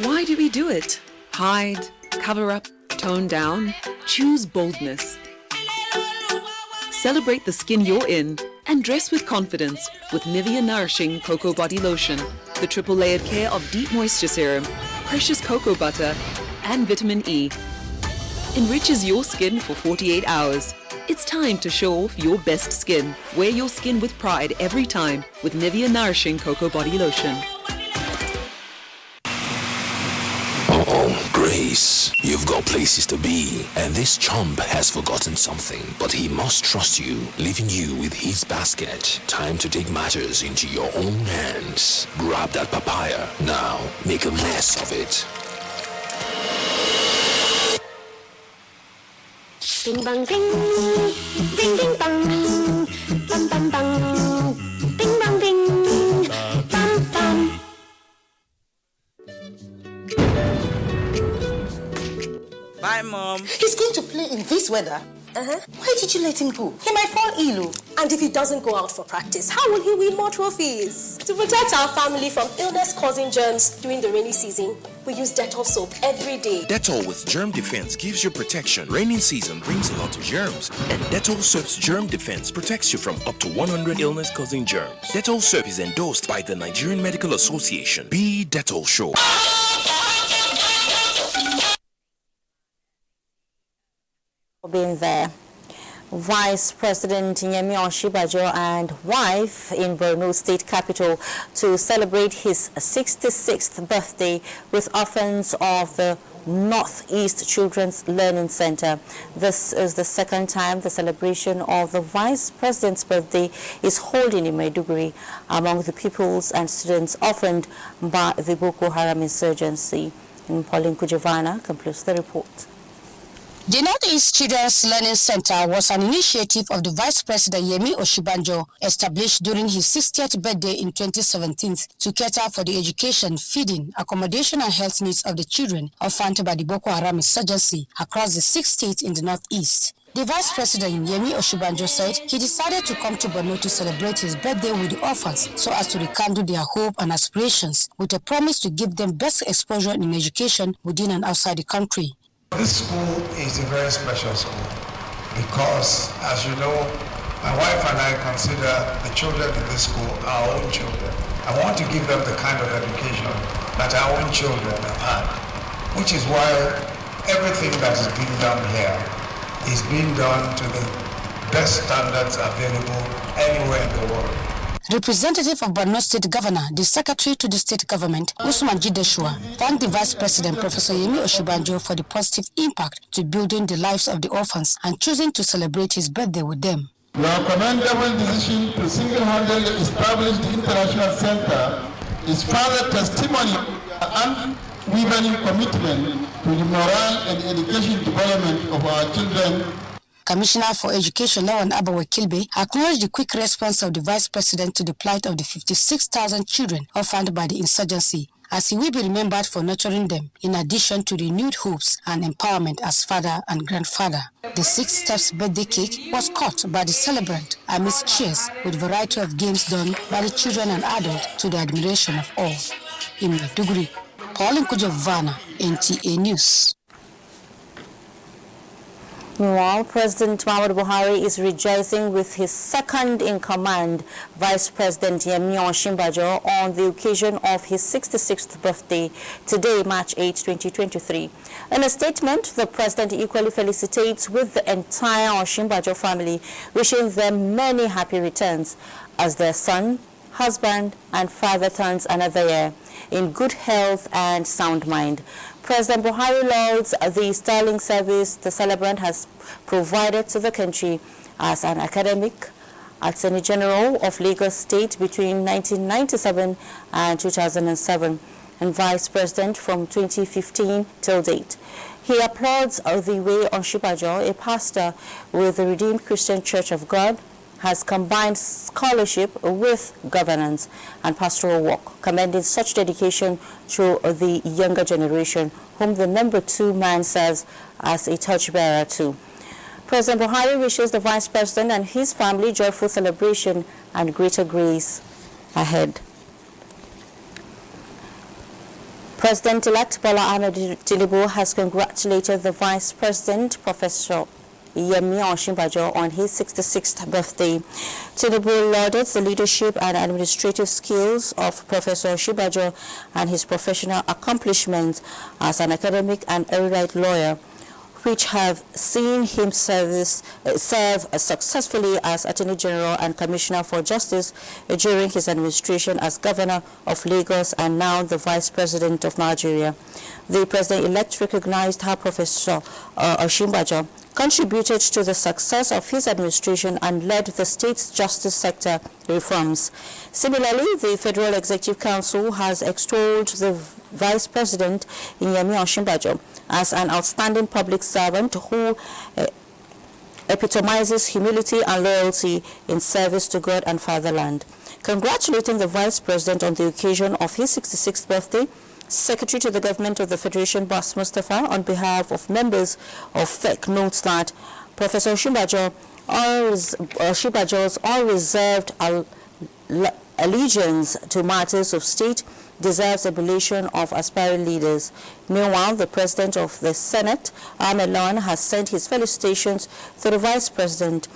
Why do we do it? Hide, cover up, tone down. Choose boldness. Celebrate the skin you're in and dress with confidence with Nivea Nourishing Cocoa Body Lotion, the triple layered care of deep moisture serum, precious cocoa butter, and vitamin E. Enriches your skin for 48 hours. It's time to show off your best skin. Wear your skin with pride every time with Nivea Nourishing Cocoa Body Lotion. Grace, you've got places to be, and this chump has forgotten something, but he must trust you, leaving you with his basket. Time to take matters into your own hands. Grab that papaya. Now, make a mess of it. Bing bang bing, bing bing bang, bam bam bang, bing bang bing, bam bam. Bye, Mom. He's going to play in this weather. Why did you let him go? He might fall ill. And if he doesn't go out for practice, how will he win more trophies? To protect our family from illness-causing germs during the rainy season, we use Dettol soap every day. Dettol with germ defense gives you protection. Rainy season brings a lot of germs, and Dettol soap's germ defense protects you from up to 100 illness-causing germs. Dettol soap is endorsed by the Nigerian Medical Association. Be Dettol sure. Being there. Vice President Yemi Osinbajo and wife in Borno State capital to celebrate his 66th birthday with orphans of the Northeast Children's Learning Center. This is the second time the celebration of the Vice President's birthday is holding in Maiduguri among the pupils and students orphaned by the Boko Haram insurgency. And Pauline Kujavana completes the report. The Northeast Children's Learning Center was an initiative of the Vice President Yemi Osinbajo, established during his 60th birthday in 2017 to cater for the education, feeding, accommodation and health needs of the children orphaned by the Boko Haram insurgency across the 6 states in the Northeast. The Vice President Yemi Osinbajo said he decided to come to Borno to celebrate his birthday with the orphans so as to rekindle their hope and aspirations with a promise to give them best exposure in education within and outside the country. This school is a very special school because, as you know, my wife and I consider the children in this school our own children. I want to give them the kind of education that our own children have had, which is why everything that is being done here is being done to the best standards available anywhere in the world. Representative of Borno State Governor, the Secretary to the State Government, Usman Jideshua, thanked the Vice President, Professor Yemi Osinbajo, for the positive impact to building the lives of the orphans and choosing to celebrate his birthday with them. Your commendable decision to single-handedly establish the International Center is further testimony and unwavering commitment to the moral and education development of our children. Commissioner for Education, Lawan Abawe Kilbe, acknowledged the quick response of the Vice President to the plight of the 56,000 children orphaned by the insurgency, as he will be remembered for nurturing them, in addition to renewed hopes and empowerment as father and grandfather. The 6 Steps birthday cake was cut by the celebrant amidst cheers with a variety of games done by the children and adults to the admiration of all. In Maiduguri, Pauline Kujavana, NTA News. Meanwhile, President Muhammadu Buhari is rejoicing with his second-in-command, Vice President Yemi Osinbajo, on the occasion of his 66th birthday, today, March 8, 2023. In a statement, the President equally felicitates with the entire Osinbajo family, wishing them many happy returns as their son, husband, and father turns another year in good health and sound mind. President Buhari lauds the sterling service the celebrant has provided to the country as an academic, Attorney General of Lagos State between 1997 and 2007, and Vice President from 2015 till date. He applauds the way Osinbajo, a pastor with the Redeemed Christian Church of God, has combined scholarship with governance and pastoral work, commending such dedication to the younger generation, whom the number 2 man serves as a torchbearer to. President Buhari wishes the Vice President and his family joyful celebration and greater grace ahead. President-elect Bola Ahmed Tinubu has congratulated the Vice President, Professor Yemi Osinbajo, on his 66th birthday. Tinubu lauded the leadership and administrative skills of Professor Osinbajo and his professional accomplishments as an academic and erudite lawyer, which have seen him serve successfully as Attorney General and Commissioner for Justice during his administration as Governor of Lagos and now the Vice President of Nigeria. The President-elect recognized how Professor Osinbajo contributed to the success of his administration and led the state's justice sector reforms. Similarly, the Federal Executive Council has extolled the Vice President Yemi Osinbajo as an outstanding public servant who epitomizes humility and loyalty in service to God and fatherland. Congratulating the Vice President on the occasion of his 66th birthday, Secretary to the Government of the Federation, Bas Mustafa, on behalf of members of FEC, notes that Professor Oshibajo's all-reserved allegiance to matters of state deserves emulation of aspiring leaders. Meanwhile, the President of the Senate, Ahmed Lawan, has sent his felicitations to the Vice President,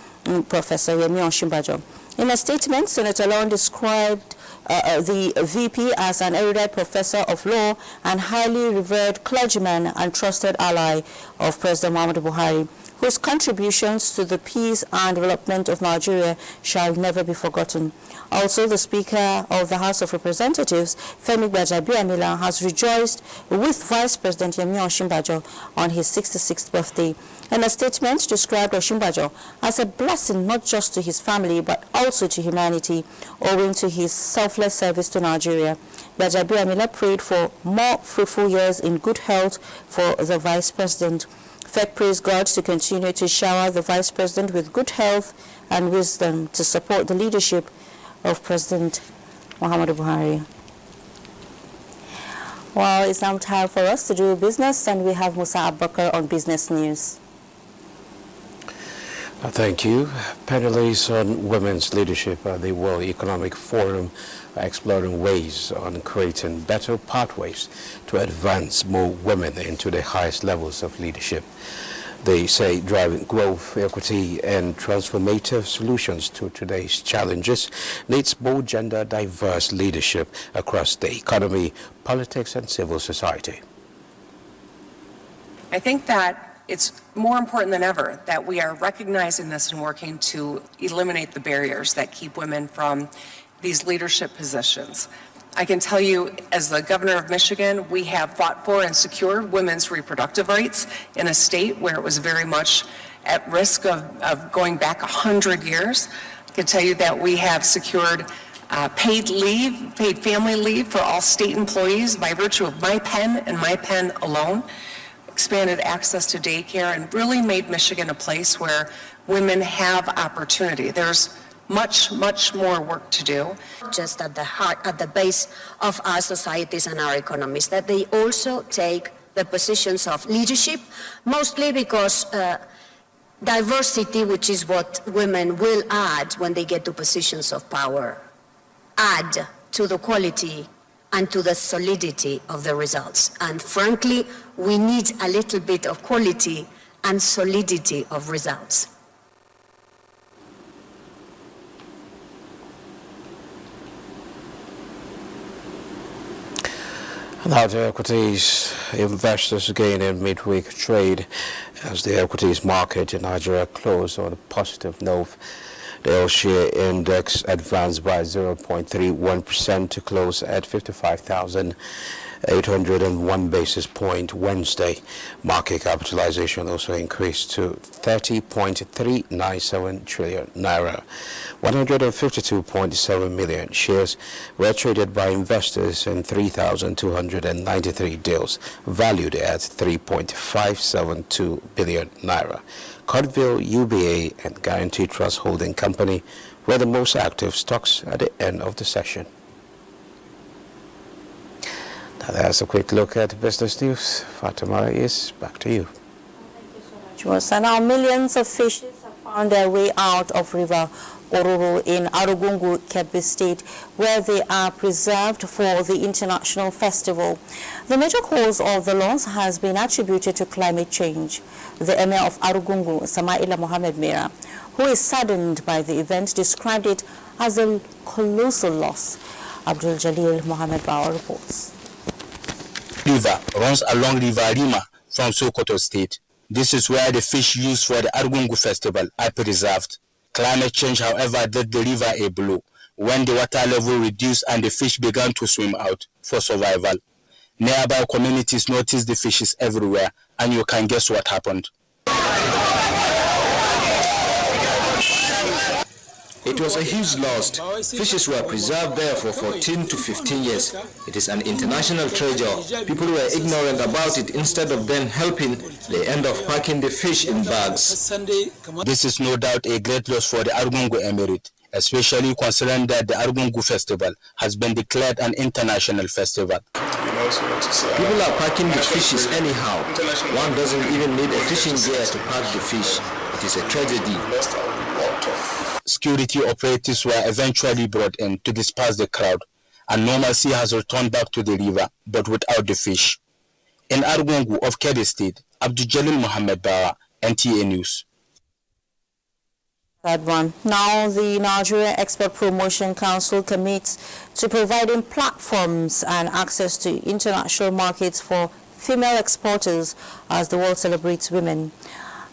Professor Yemi Osinbajo. In a statement, Senator Lawan described the VP as an erudite professor of law and highly revered clergyman and trusted ally of President Muhammadu Buhari, whose contributions to the peace and development of Nigeria shall never be forgotten. Also, the Speaker of the House of Representatives, Femi Gbajabiamila, has rejoiced with Vice President Yemi Osinbajo on his 66th birthday. In a statement, described Osinbajo as a blessing not just to his family but also to humanity, owing to his selfless service to Nigeria. Gbajabiamila prayed for more fruitful years in good health for the Vice President. FEC praised God to continue to shower the Vice President with good health and wisdom to support the leadership of President Muhammadu Buhari. Well, it's now time for us to do business, and we have Musa Abubakar on Business News. Thank you. Panelists on women's leadership at the World Economic Forum are exploring ways on creating better pathways to advance more women into the highest levels of leadership. They say driving growth, equity, and transformative solutions to today's challenges needs more gender diverse leadership across the economy, politics, and civil society. I think that it's more important than ever that we are recognizing this and working to eliminate the barriers that keep women from these leadership positions. I can tell you, as the governor of Michigan, we have fought for and secured women's reproductive rights in a state where it was very much at risk of going back 100 years. I can tell you that we have secured paid leave, paid family leave for all state employees by virtue of my pen and my pen alone, expanded access to daycare, and really made Michigan a place where women have opportunity. There's much, much more work to do. Just at the heart, at the base of our societies and our economies, that they also take the positions of leadership, mostly because diversity, which is what women will add when they get to positions of power, add to the quality and to the solidity of the results. And frankly, we need a little bit of quality and solidity of results. Now the equities investors gain in midweek trade as the equities market in Nigeria closed on a positive note. The all-share index advanced by 0.31% to close at 55,801 basis point Wednesday. Market capitalization also increased to 30.397 trillion naira. 152.7 million shares were traded by investors in 3,293 deals, valued at 3.572 billion naira. Codville, UBA, and Guarantee Trust Holding Company were the most active stocks at the end of the session. Now that's a quick look at business news. Fatima is back to you. So now millions of fishes have found their way out of River Ororo in Arugungu, Kebbi State, where they are preserved for the international festival. The major cause of the loss has been attributed to climate change. The Emir of Arugungu, Samaila Mohammed Mira, who is saddened by the event, described it as a colossal loss. Abdul Jalil Mohammed Bauer reports. River runs along River Rima from Sokoto State. This is where the fish used for the Arugungu festival are preserved. Climate change, however, did the river a blow when the water level reduced and the fish began to swim out for survival. Nearby communities noticed the fishes everywhere, and you can guess what happened. It was a huge loss. Fishes were preserved there for 14 to 15 years. It is an international treasure. People were ignorant about it. Instead of them helping, they end up packing the fish in bags. This is no doubt a great loss for the Arugungu Emirate, especially considering that the Arugungu Festival has been declared an international festival. People are packing the fishes anyhow. One doesn't even need a fishing gear to pack the fish. It is a tragedy. Security operatives were eventually brought in to disperse the crowd, and normalcy has returned back to the river, but without the fish. In Argungu of Kebbi State, Abdul Jalil Mohammed Bawa, NTA News. Third one. Now, the Nigeria Export Promotion Council commits to providing platforms and access to international markets for female exporters as the world celebrates women.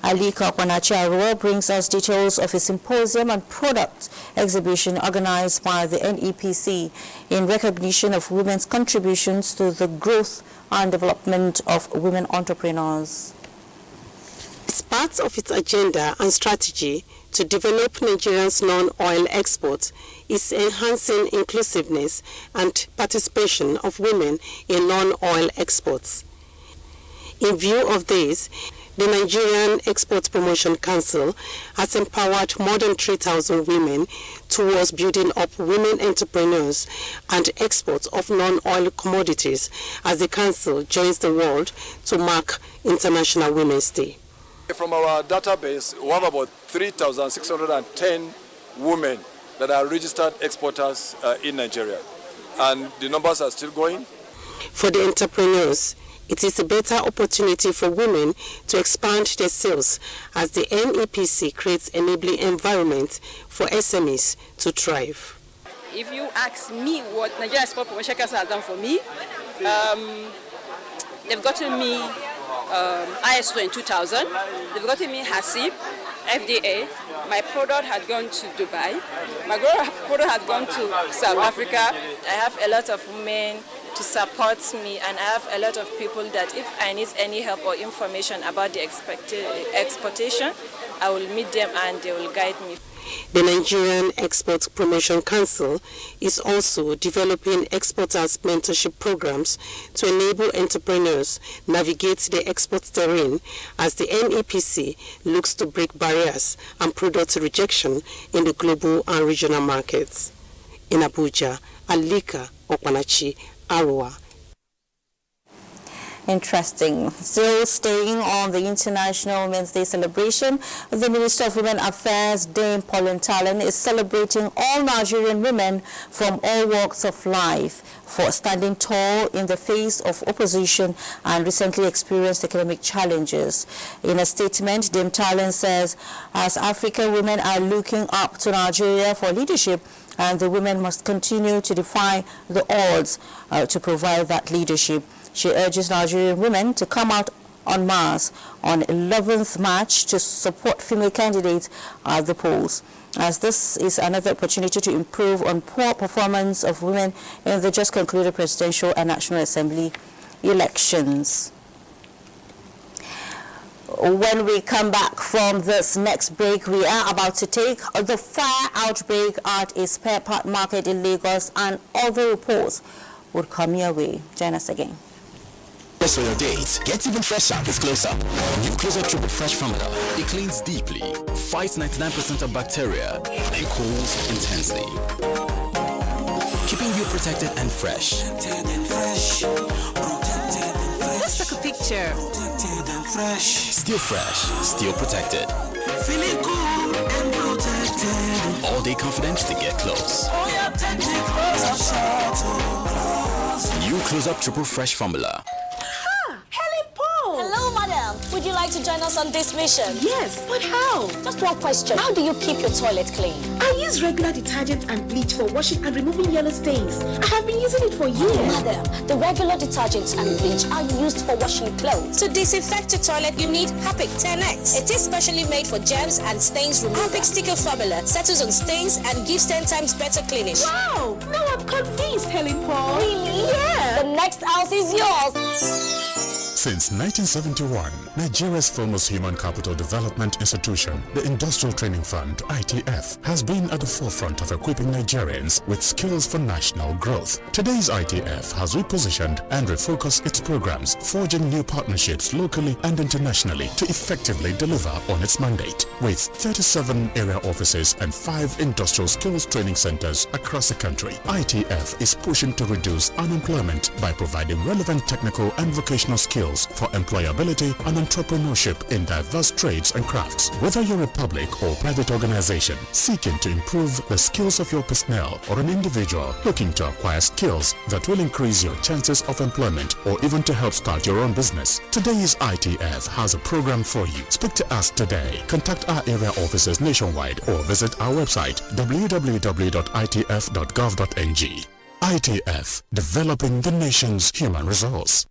Alika Kwanachiarua brings us details of a symposium and product exhibition organized by the NEPC in recognition of women's contributions to the growth and development of women entrepreneurs. It's part of its agenda and strategy to develop Nigeria's non-oil exports is enhancing inclusiveness and participation of women in non-oil exports. In view of this, the Nigerian Export Promotion Council has empowered more than 3,000 women towards building up women entrepreneurs and exports of non-oil commodities as the council joins the world to mark International Women's Day. From our database, we have about 3,610 women that are registered exporters in Nigeria, and the numbers are still going. For the entrepreneurs, it is a better opportunity for women to expand their sales as the NEPC creates enabling environment for SMEs to thrive. If you ask me what Nigeria Export Promotion Council has done for me, they've gotten me ISO in 2000, they've gotten me HACCP, FDA, my product had gone to Dubai, my product had gone to South Africa. I have a lot of women to support me, and I have a lot of people that if I need any help or information about the exportation, I will meet them and they will guide me. The Nigerian Export Promotion Council is also developing exporters mentorship programs to enable entrepreneurs navigate the export terrain as the NEPC looks to break barriers and product rejection in the global and regional markets. In Abuja, Alika Okwanachi, Arua. Interesting. Still staying on the International Women's Day celebration, the Minister of Women Affairs, Dame Pauline Talon, is celebrating all Nigerian women from all walks of life for standing tall in the face of opposition and recently experienced economic challenges. In a statement, Dame Talon says, as African women are looking up to Nigeria for leadership, and the women must continue to defy the odds to provide that leadership. She urges Nigerian women to come out en masse on 11th March to support female candidates at the polls, as this is another opportunity to improve on poor performance of women in the just concluded presidential and National Assembly elections. When we come back from this next break, we are about to take the fire outbreak at a spare part market in Lagos, and other reports would come your way. Join us again. For your dates, get even fresher with Close Up. New Close Up Triple Fresh formula. It cleans deeply, fights 99% of bacteria, and cools intensely, keeping you protected and fresh. Let's take a picture. Still fresh, still protected. Feeling cool and protected. All day confidence to get close. New Close Up Triple Fresh formula. Hello, madam. Would you like to join us on this mission? Yes, but how? Just one question. How do you keep your toilet clean? I use regular detergent and bleach for washing and removing yellow stains. I have been using it for years. Madam, the regular detergents and bleach are used for washing clothes. To disinfect your toilet, you need Harpic 10X. It is specially made for germs and stains removal. Harpic sticker formula settles on stains and gives 10 times better cleaning. Wow! Now I'm convinced, Helen Paul. Really? Yeah. The next house is yours. Since 1971, Nigeria's foremost human capital development institution, the Industrial Training Fund, ITF, has been at the forefront of equipping Nigerians with skills for national growth. Today's ITF has repositioned and refocused its programs, forging new partnerships locally and internationally to effectively deliver on its mandate. With 37 area offices and 5 industrial skills training centers across the country, ITF is pushing to reduce unemployment by providing relevant technical and vocational skills skills for employability and entrepreneurship in diverse trades and crafts. Whether you're a public or private organization seeking to improve the skills of your personnel, or an individual looking to acquire skills that will increase your chances of employment or even to help start your own business, today's ITF has a program for you. Speak to us today. Contact our area offices nationwide or visit our website www.itf.gov.ng. ITF, developing the nation's human resource.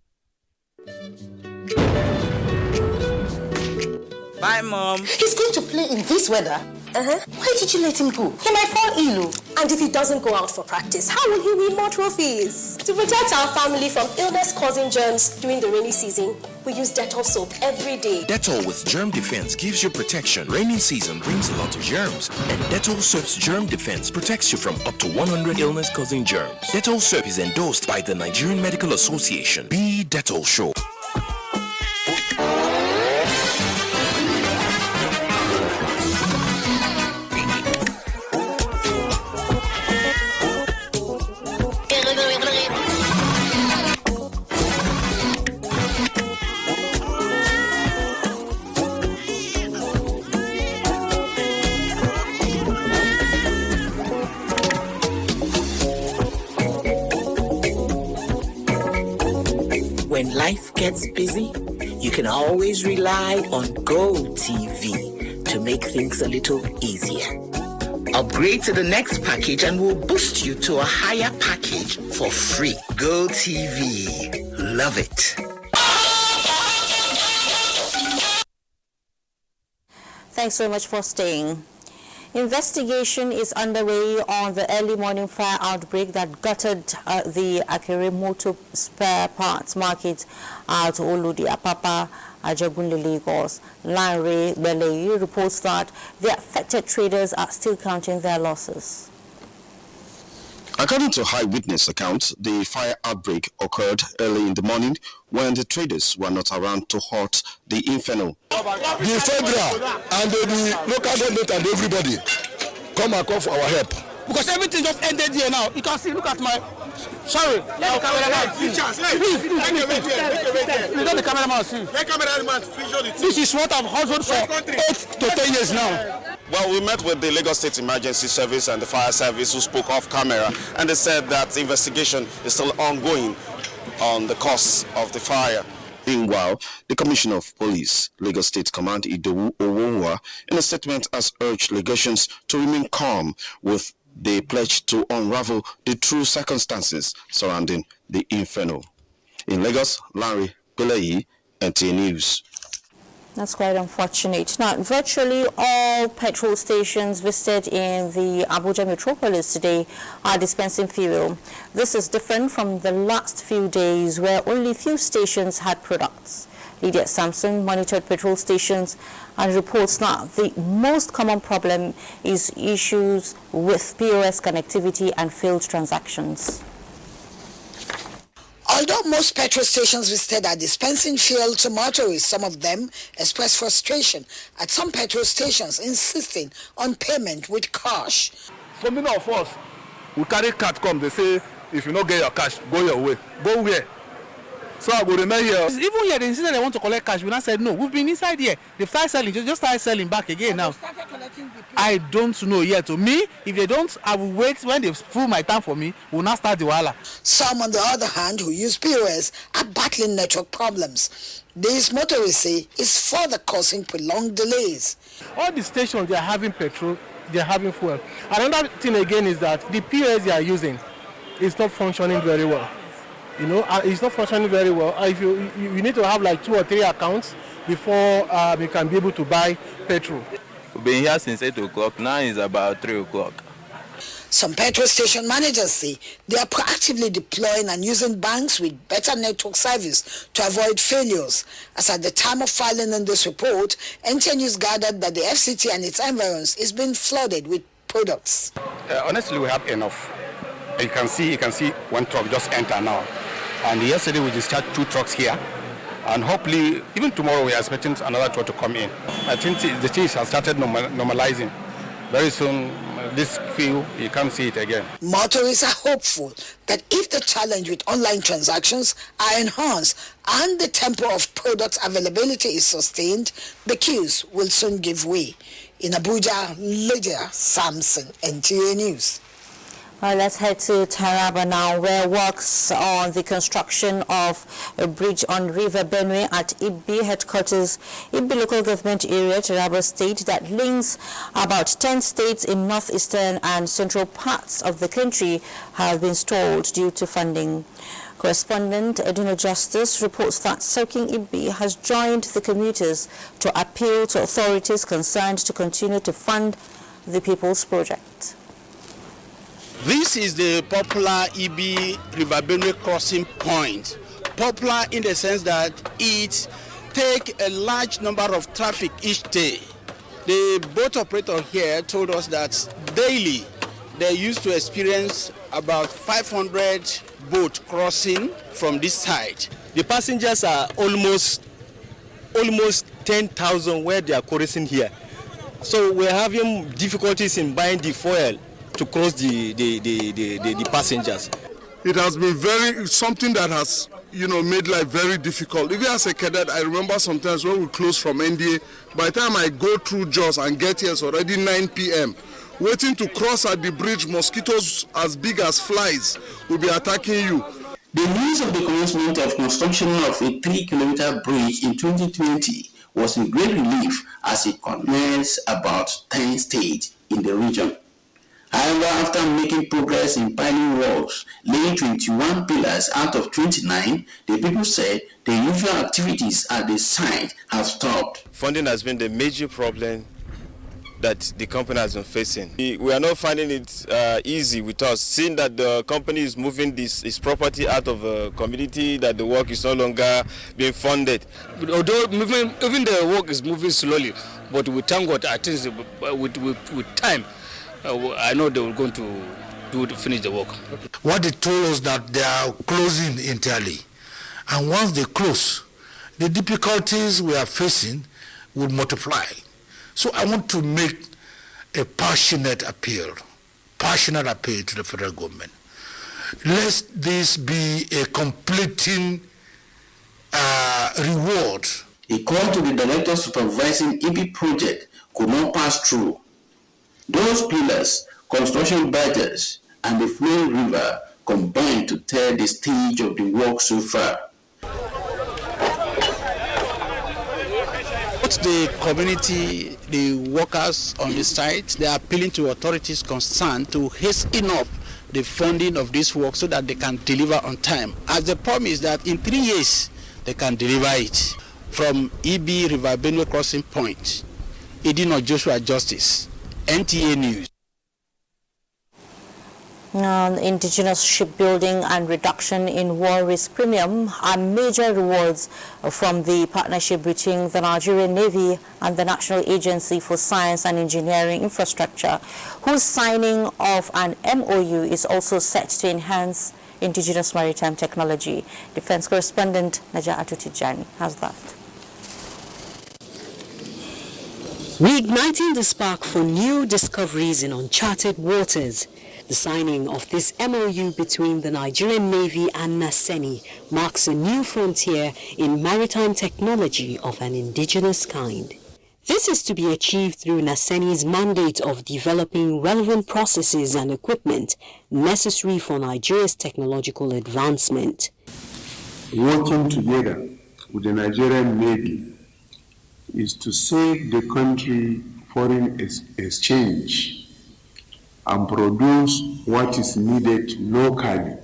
Bye, Mom. He's going to play in this weather. Why did you let him go? He might fall ill. And if he doesn't go out for practice, how will he win more trophies? To protect our family from illness-causing germs during the rainy season, we use Dettol soap every day. Dettol with germ defense gives you protection. Rainy season brings a lot of germs, and Dettol soap's germ defense protects you from up to 100 illness-causing germs. Dettol soap is endorsed by the Nigerian Medical Association. Be Dettol Show. When life gets busy, you can always rely on GoTV to make things a little easier. Upgrade to the next package and we'll boost you to a higher package for free. GoTV. Love it. Thanks so much for staying. Investigation is underway on the early morning fire outbreak that gutted the Akere Motor Spare Parts Market at Oludi Apapa, Ajagunle, Lagos. Lanre Belei reports that the affected traders are still counting their losses. According to eyewitness accounts, the fire outbreak occurred early in the morning when the traders were not around to halt the inferno. The federal and the local government and everybody come and call for our help. Because everything just ended here now. You can see, look at my... Sorry. Let the cameraman see. Please. Let the cameraman see. Let the cameraman see. This is what I've hustled for 8 to 10 years now. Well, we met with the Lagos State Emergency Service and the Fire Service who spoke off camera, and they said that the investigation is still ongoing on the cause of the fire. Meanwhile, the Commissioner of Police, Lagos State Command Idowu Owonwa, in a statement has urged Lagosians to remain calm with the pledge to unravel the true circumstances surrounding the inferno. In Lagos, Larry Belei, NTA News. That's quite unfortunate. Now, virtually all petrol stations visited in the Abuja metropolis today are dispensing fuel. This is different from the last few days where only few stations had products. Lydia Sampson monitored petrol stations and reports that the most common problem is issues with POS connectivity and failed transactions. Although most petrol stations visited are dispensing fuel to motorists, some of them expressed frustration at some petrol stations insisting on payment with cash. So many of us, we carry card come, they say, if you don't get your cash, go your way. Go where? So I will remain here. Even here, they insisted they want to collect cash. We now said, no, we've been inside here. They've started selling, just started selling back again now. I don't know yet. To me, if they don't, I will wait when they've full my time for me. We'll now start the wahala. Some, on the other hand, who use POS are battling network problems. These motorists say is further causing prolonged delays. All the stations, they are having petrol, they are having fuel. Another thing again is that the POS they are using is not functioning very well. You know, it's not functioning very well. If you need to have like 2 or 3 accounts before you can be able to buy petrol. We've been here since 8 o'clock. Now it's about 3 o'clock. Some petrol station managers say they are proactively deploying and using banks with better network service to avoid failures. As at the time of filing in this report, NTA News gathered that the FCT and its environs is being flooded with products. Honestly, we have enough. You can see one truck just enter now. And yesterday we discharged 2 trucks here. And hopefully, even tomorrow we are expecting another truck to come in. I think the things have started normalizing. Very soon, this queue, you can't see it again. Motorists are hopeful that if the challenge with online transactions are enhanced and the tempo of product availability is sustained, the queues will soon give way. In Abuja, Lydia Samson, NTA News. Let's head to Taraba now, where works on the construction of a bridge on River Benue at Ibi headquarters, Ibi local government area, Taraba state, that links about 10 states in northeastern and central parts of the country have been stalled due to funding. Correspondent Edino Justice reports that Soaking Ibi has joined the commuters to appeal to authorities concerned to continue to fund the People's Project. This is the popular Ibi River Benue crossing point. Popular in the sense that it takes a large number of traffic each day. The boat operator here told us that daily they used to experience about 500 boats crossing from this side. The passengers are almost 10,000 where they are crossing here. So we're having difficulties in buying the fuel to cross the passengers. It has been something that has, made life very difficult. Even as a cadet, I remember sometimes when we close from NTA, by the time I go through Jos and get here, it's already 9 p.m. Waiting to cross at the bridge, mosquitoes as big as flies will be attacking you. The news of the commencement of construction of a 3-kilometer bridge in 2020 was a great relief as it connects about 10 states in the region. However, after making progress in piling walls, laying 21 pillars out of 29, the people said the usual activities at the site have stopped. Funding has been the major problem that the company has been facing. We are not finding it easy with us, seeing that the company is moving its property out of the community, that the work is no longer being funded. Although even the work is moving slowly, but we thank God, I think with time, I know they were going to finish the work. What they told us that they are closing entirely, and once they close, the difficulties we are facing will multiply. So I want to make a passionate appeal to the federal government. Let this be a completing reward. A call to the director supervising EB project could not pass through. Those pillars, construction barges, and the flowing river combined to tell the stage of the work so far. The community, the workers on the site, they are appealing to authorities concerned to hasten up the funding of this work so that they can deliver on time. As the promise that in 3 years they can deliver it. From EB River Benue Crossing Point, Edino Joshua Justice, NTA News. Indigenous shipbuilding and reduction in war risk premium are major rewards from the partnership between the Nigerian Navy and the National Agency for Science and Engineering Infrastructure, whose signing of an MOU is also set to enhance indigenous maritime technology. Defense correspondent Naja Atutijani has that. Reigniting the spark for new discoveries in uncharted waters. The signing of this MOU between the Nigerian Navy and NASENI marks a new frontier in maritime technology of an indigenous kind. This is to be achieved through NASENI's mandate of developing relevant processes and equipment necessary for Nigeria's technological advancement. Working together with the Nigerian Navy is to save the country foreign exchange and produce what is needed locally,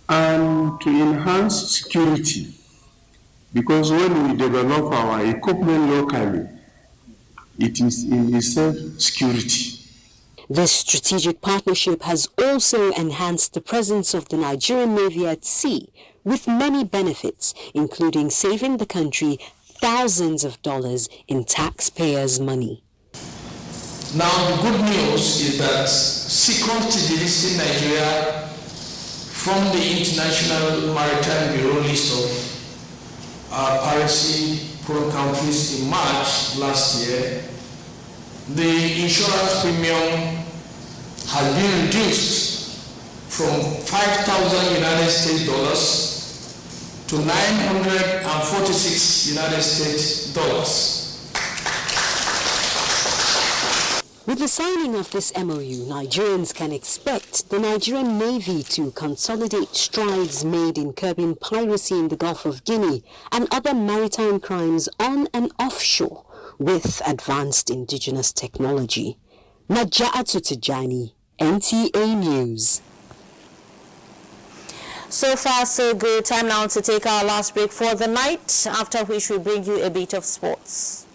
and to enhance security, because when we develop our equipment locally, it is in itself security. This strategic partnership has also enhanced the presence of the Nigerian Navy at sea with many benefits, including saving the country thousands of dollars in taxpayers' money. Now, the good news is that second to delisting Nigeria from the International Maritime Bureau list of piracy-prone countries in March last year the insurance premium has been reduced from 5,000 United States dollars to 946 United States dollars. With the signing of this MOU, Nigerians can expect the Nigerian Navy to consolidate strides made in curbing piracy in the Gulf of Guinea and other maritime crimes on and offshore with advanced indigenous technology. Naja'atu Tijani, NTA News. So far, so good. Time now to take our last break for the night, after which we bring you a bit of sports.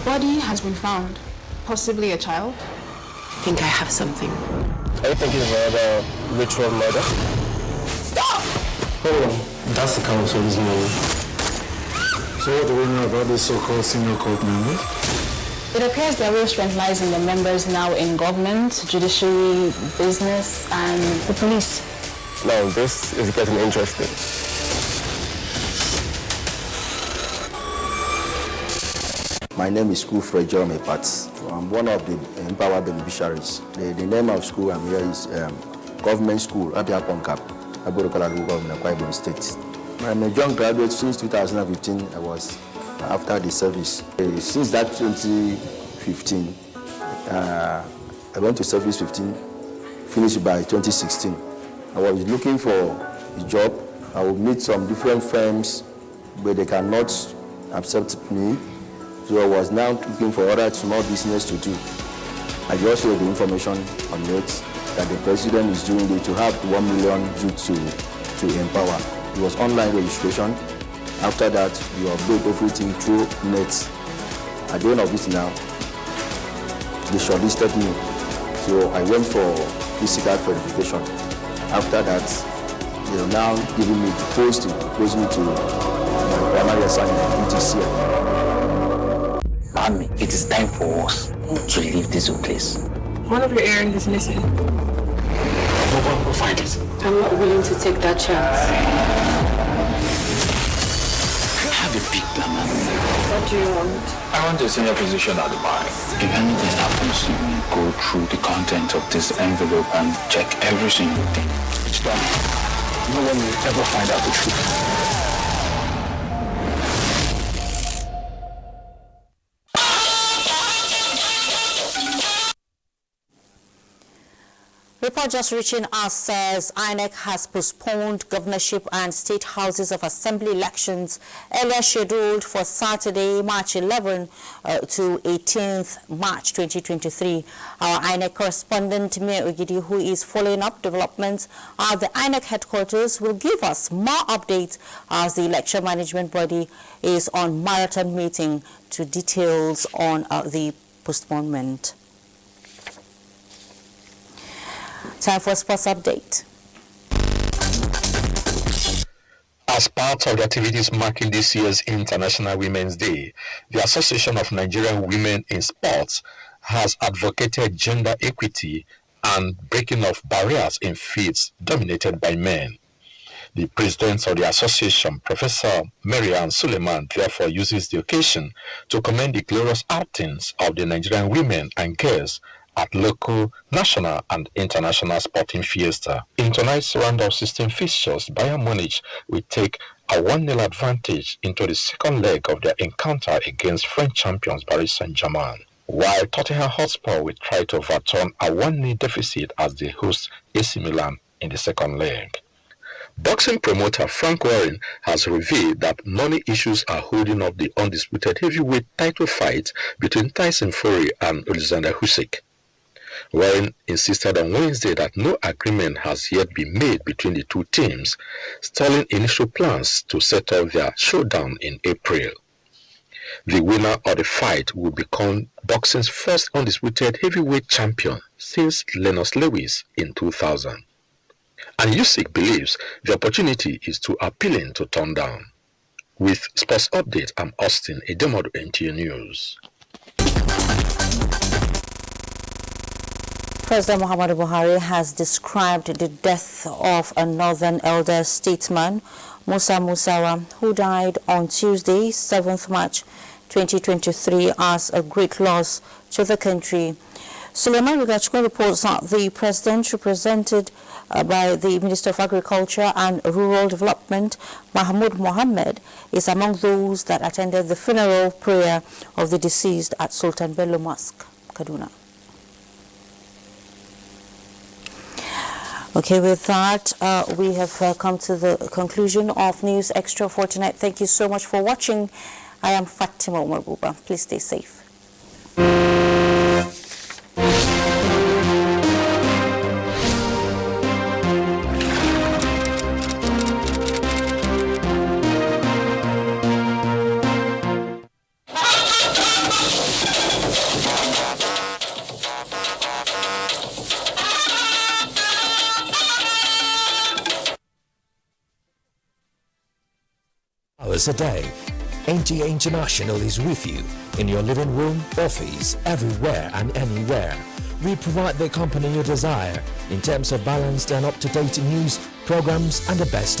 Body has been found. Possibly a child? I think I have something. I think it's another ritual murder. Stop! Hold on. That's the council's name. So what do we know about these so-called senior court members? It appears their real strength lies in the members now in government, judiciary, business, and the police. Now this is getting interesting. My name is School Fred Jeremy Pats. I'm one of the empowered beneficiaries. The name of school I'm here is Government School, Abia Ponkap, Aburukalaru Government, Akwa Ibom State. I'm a young graduate since 2015. I was after the service. Since that 2015, I went to service 15, finished by 2016. I was looking for a job. I would meet some different firms, but they cannot accept me. So I was now looking for other small business to do. I just heard the information on net that the president is doing it to have 1 million youth to empower. It was online registration. After that, you upload everything through net. At the end of it now, they shortlisted me. So I went for physical verification. After that, they are now giving me the post to close me to my primary assignment, UTC. Mommy, it is time for us to leave this place. One of your errands is missing. We'll find it. I'm not willing to take that chance. Have a big plan, man. What do you want? I want a senior position at the bar. If anything happens to me, go through the content of this envelope and check every single thing. It's done. No one will ever find out the truth. Report just reaching us says INEC has postponed governorship and state houses of assembly elections earlier scheduled for Saturday, March 11 to 18th March 2023. Our INEC correspondent, Mayor Ogidi, who is following up developments at the INEC headquarters, will give us more updates as the election management body is on marathon meeting to details on the postponement. Time for a sports update. As part of the activities marking this year's International Women's Day, the Association of Nigerian Women in Sports has advocated gender equity and breaking of barriers in fields dominated by men. The president of the association, Professor Marian Suleiman, therefore uses the occasion to commend the glorious outings of the Nigerian women and girls at local, national, and international sporting fiesta. In tonight's round of 16 fixtures, Bayern Munich will take a 1-0 advantage into the second leg of their encounter against French champions Paris Saint-Germain, while Tottenham Hotspur will try to overturn a 1-0 deficit as they host AC Milan in the second leg. Boxing promoter Frank Warren has revealed that money issues are holding up the undisputed heavyweight title fight between Tyson Fury and Alexander Usyk. Warren insisted on Wednesday that no agreement has yet been made between the two teams, stalling initial plans to set up their showdown in April. The winner of the fight will become boxing's first undisputed heavyweight champion since Lennox Lewis in 2000. And Usyk believes the opportunity is too appealing to turn down. With Sports Update, I'm Austin Edemodo, NTA News. President Muhammadu Buhari has described the death of a northern elder statesman, Musa Musawa, who died on Tuesday, 7th March 2023 as a great loss to the country. Suleiman Rigachko reports that the president, represented by the Minister of Agriculture and Rural Development, Mahmoud Mohammed, is among those that attended the funeral prayer of the deceased at Sultan Bello Mosque, Kaduna. Okay, with that, we have come to the conclusion of News Extra for tonight. Thank you so much for watching. I am Fatima Umar Buba. Please stay safe. Hours a day. NTA International is with you in your living room, office, everywhere and anywhere. We provide the company you desire in terms of balanced and up-to-date news, programs and the best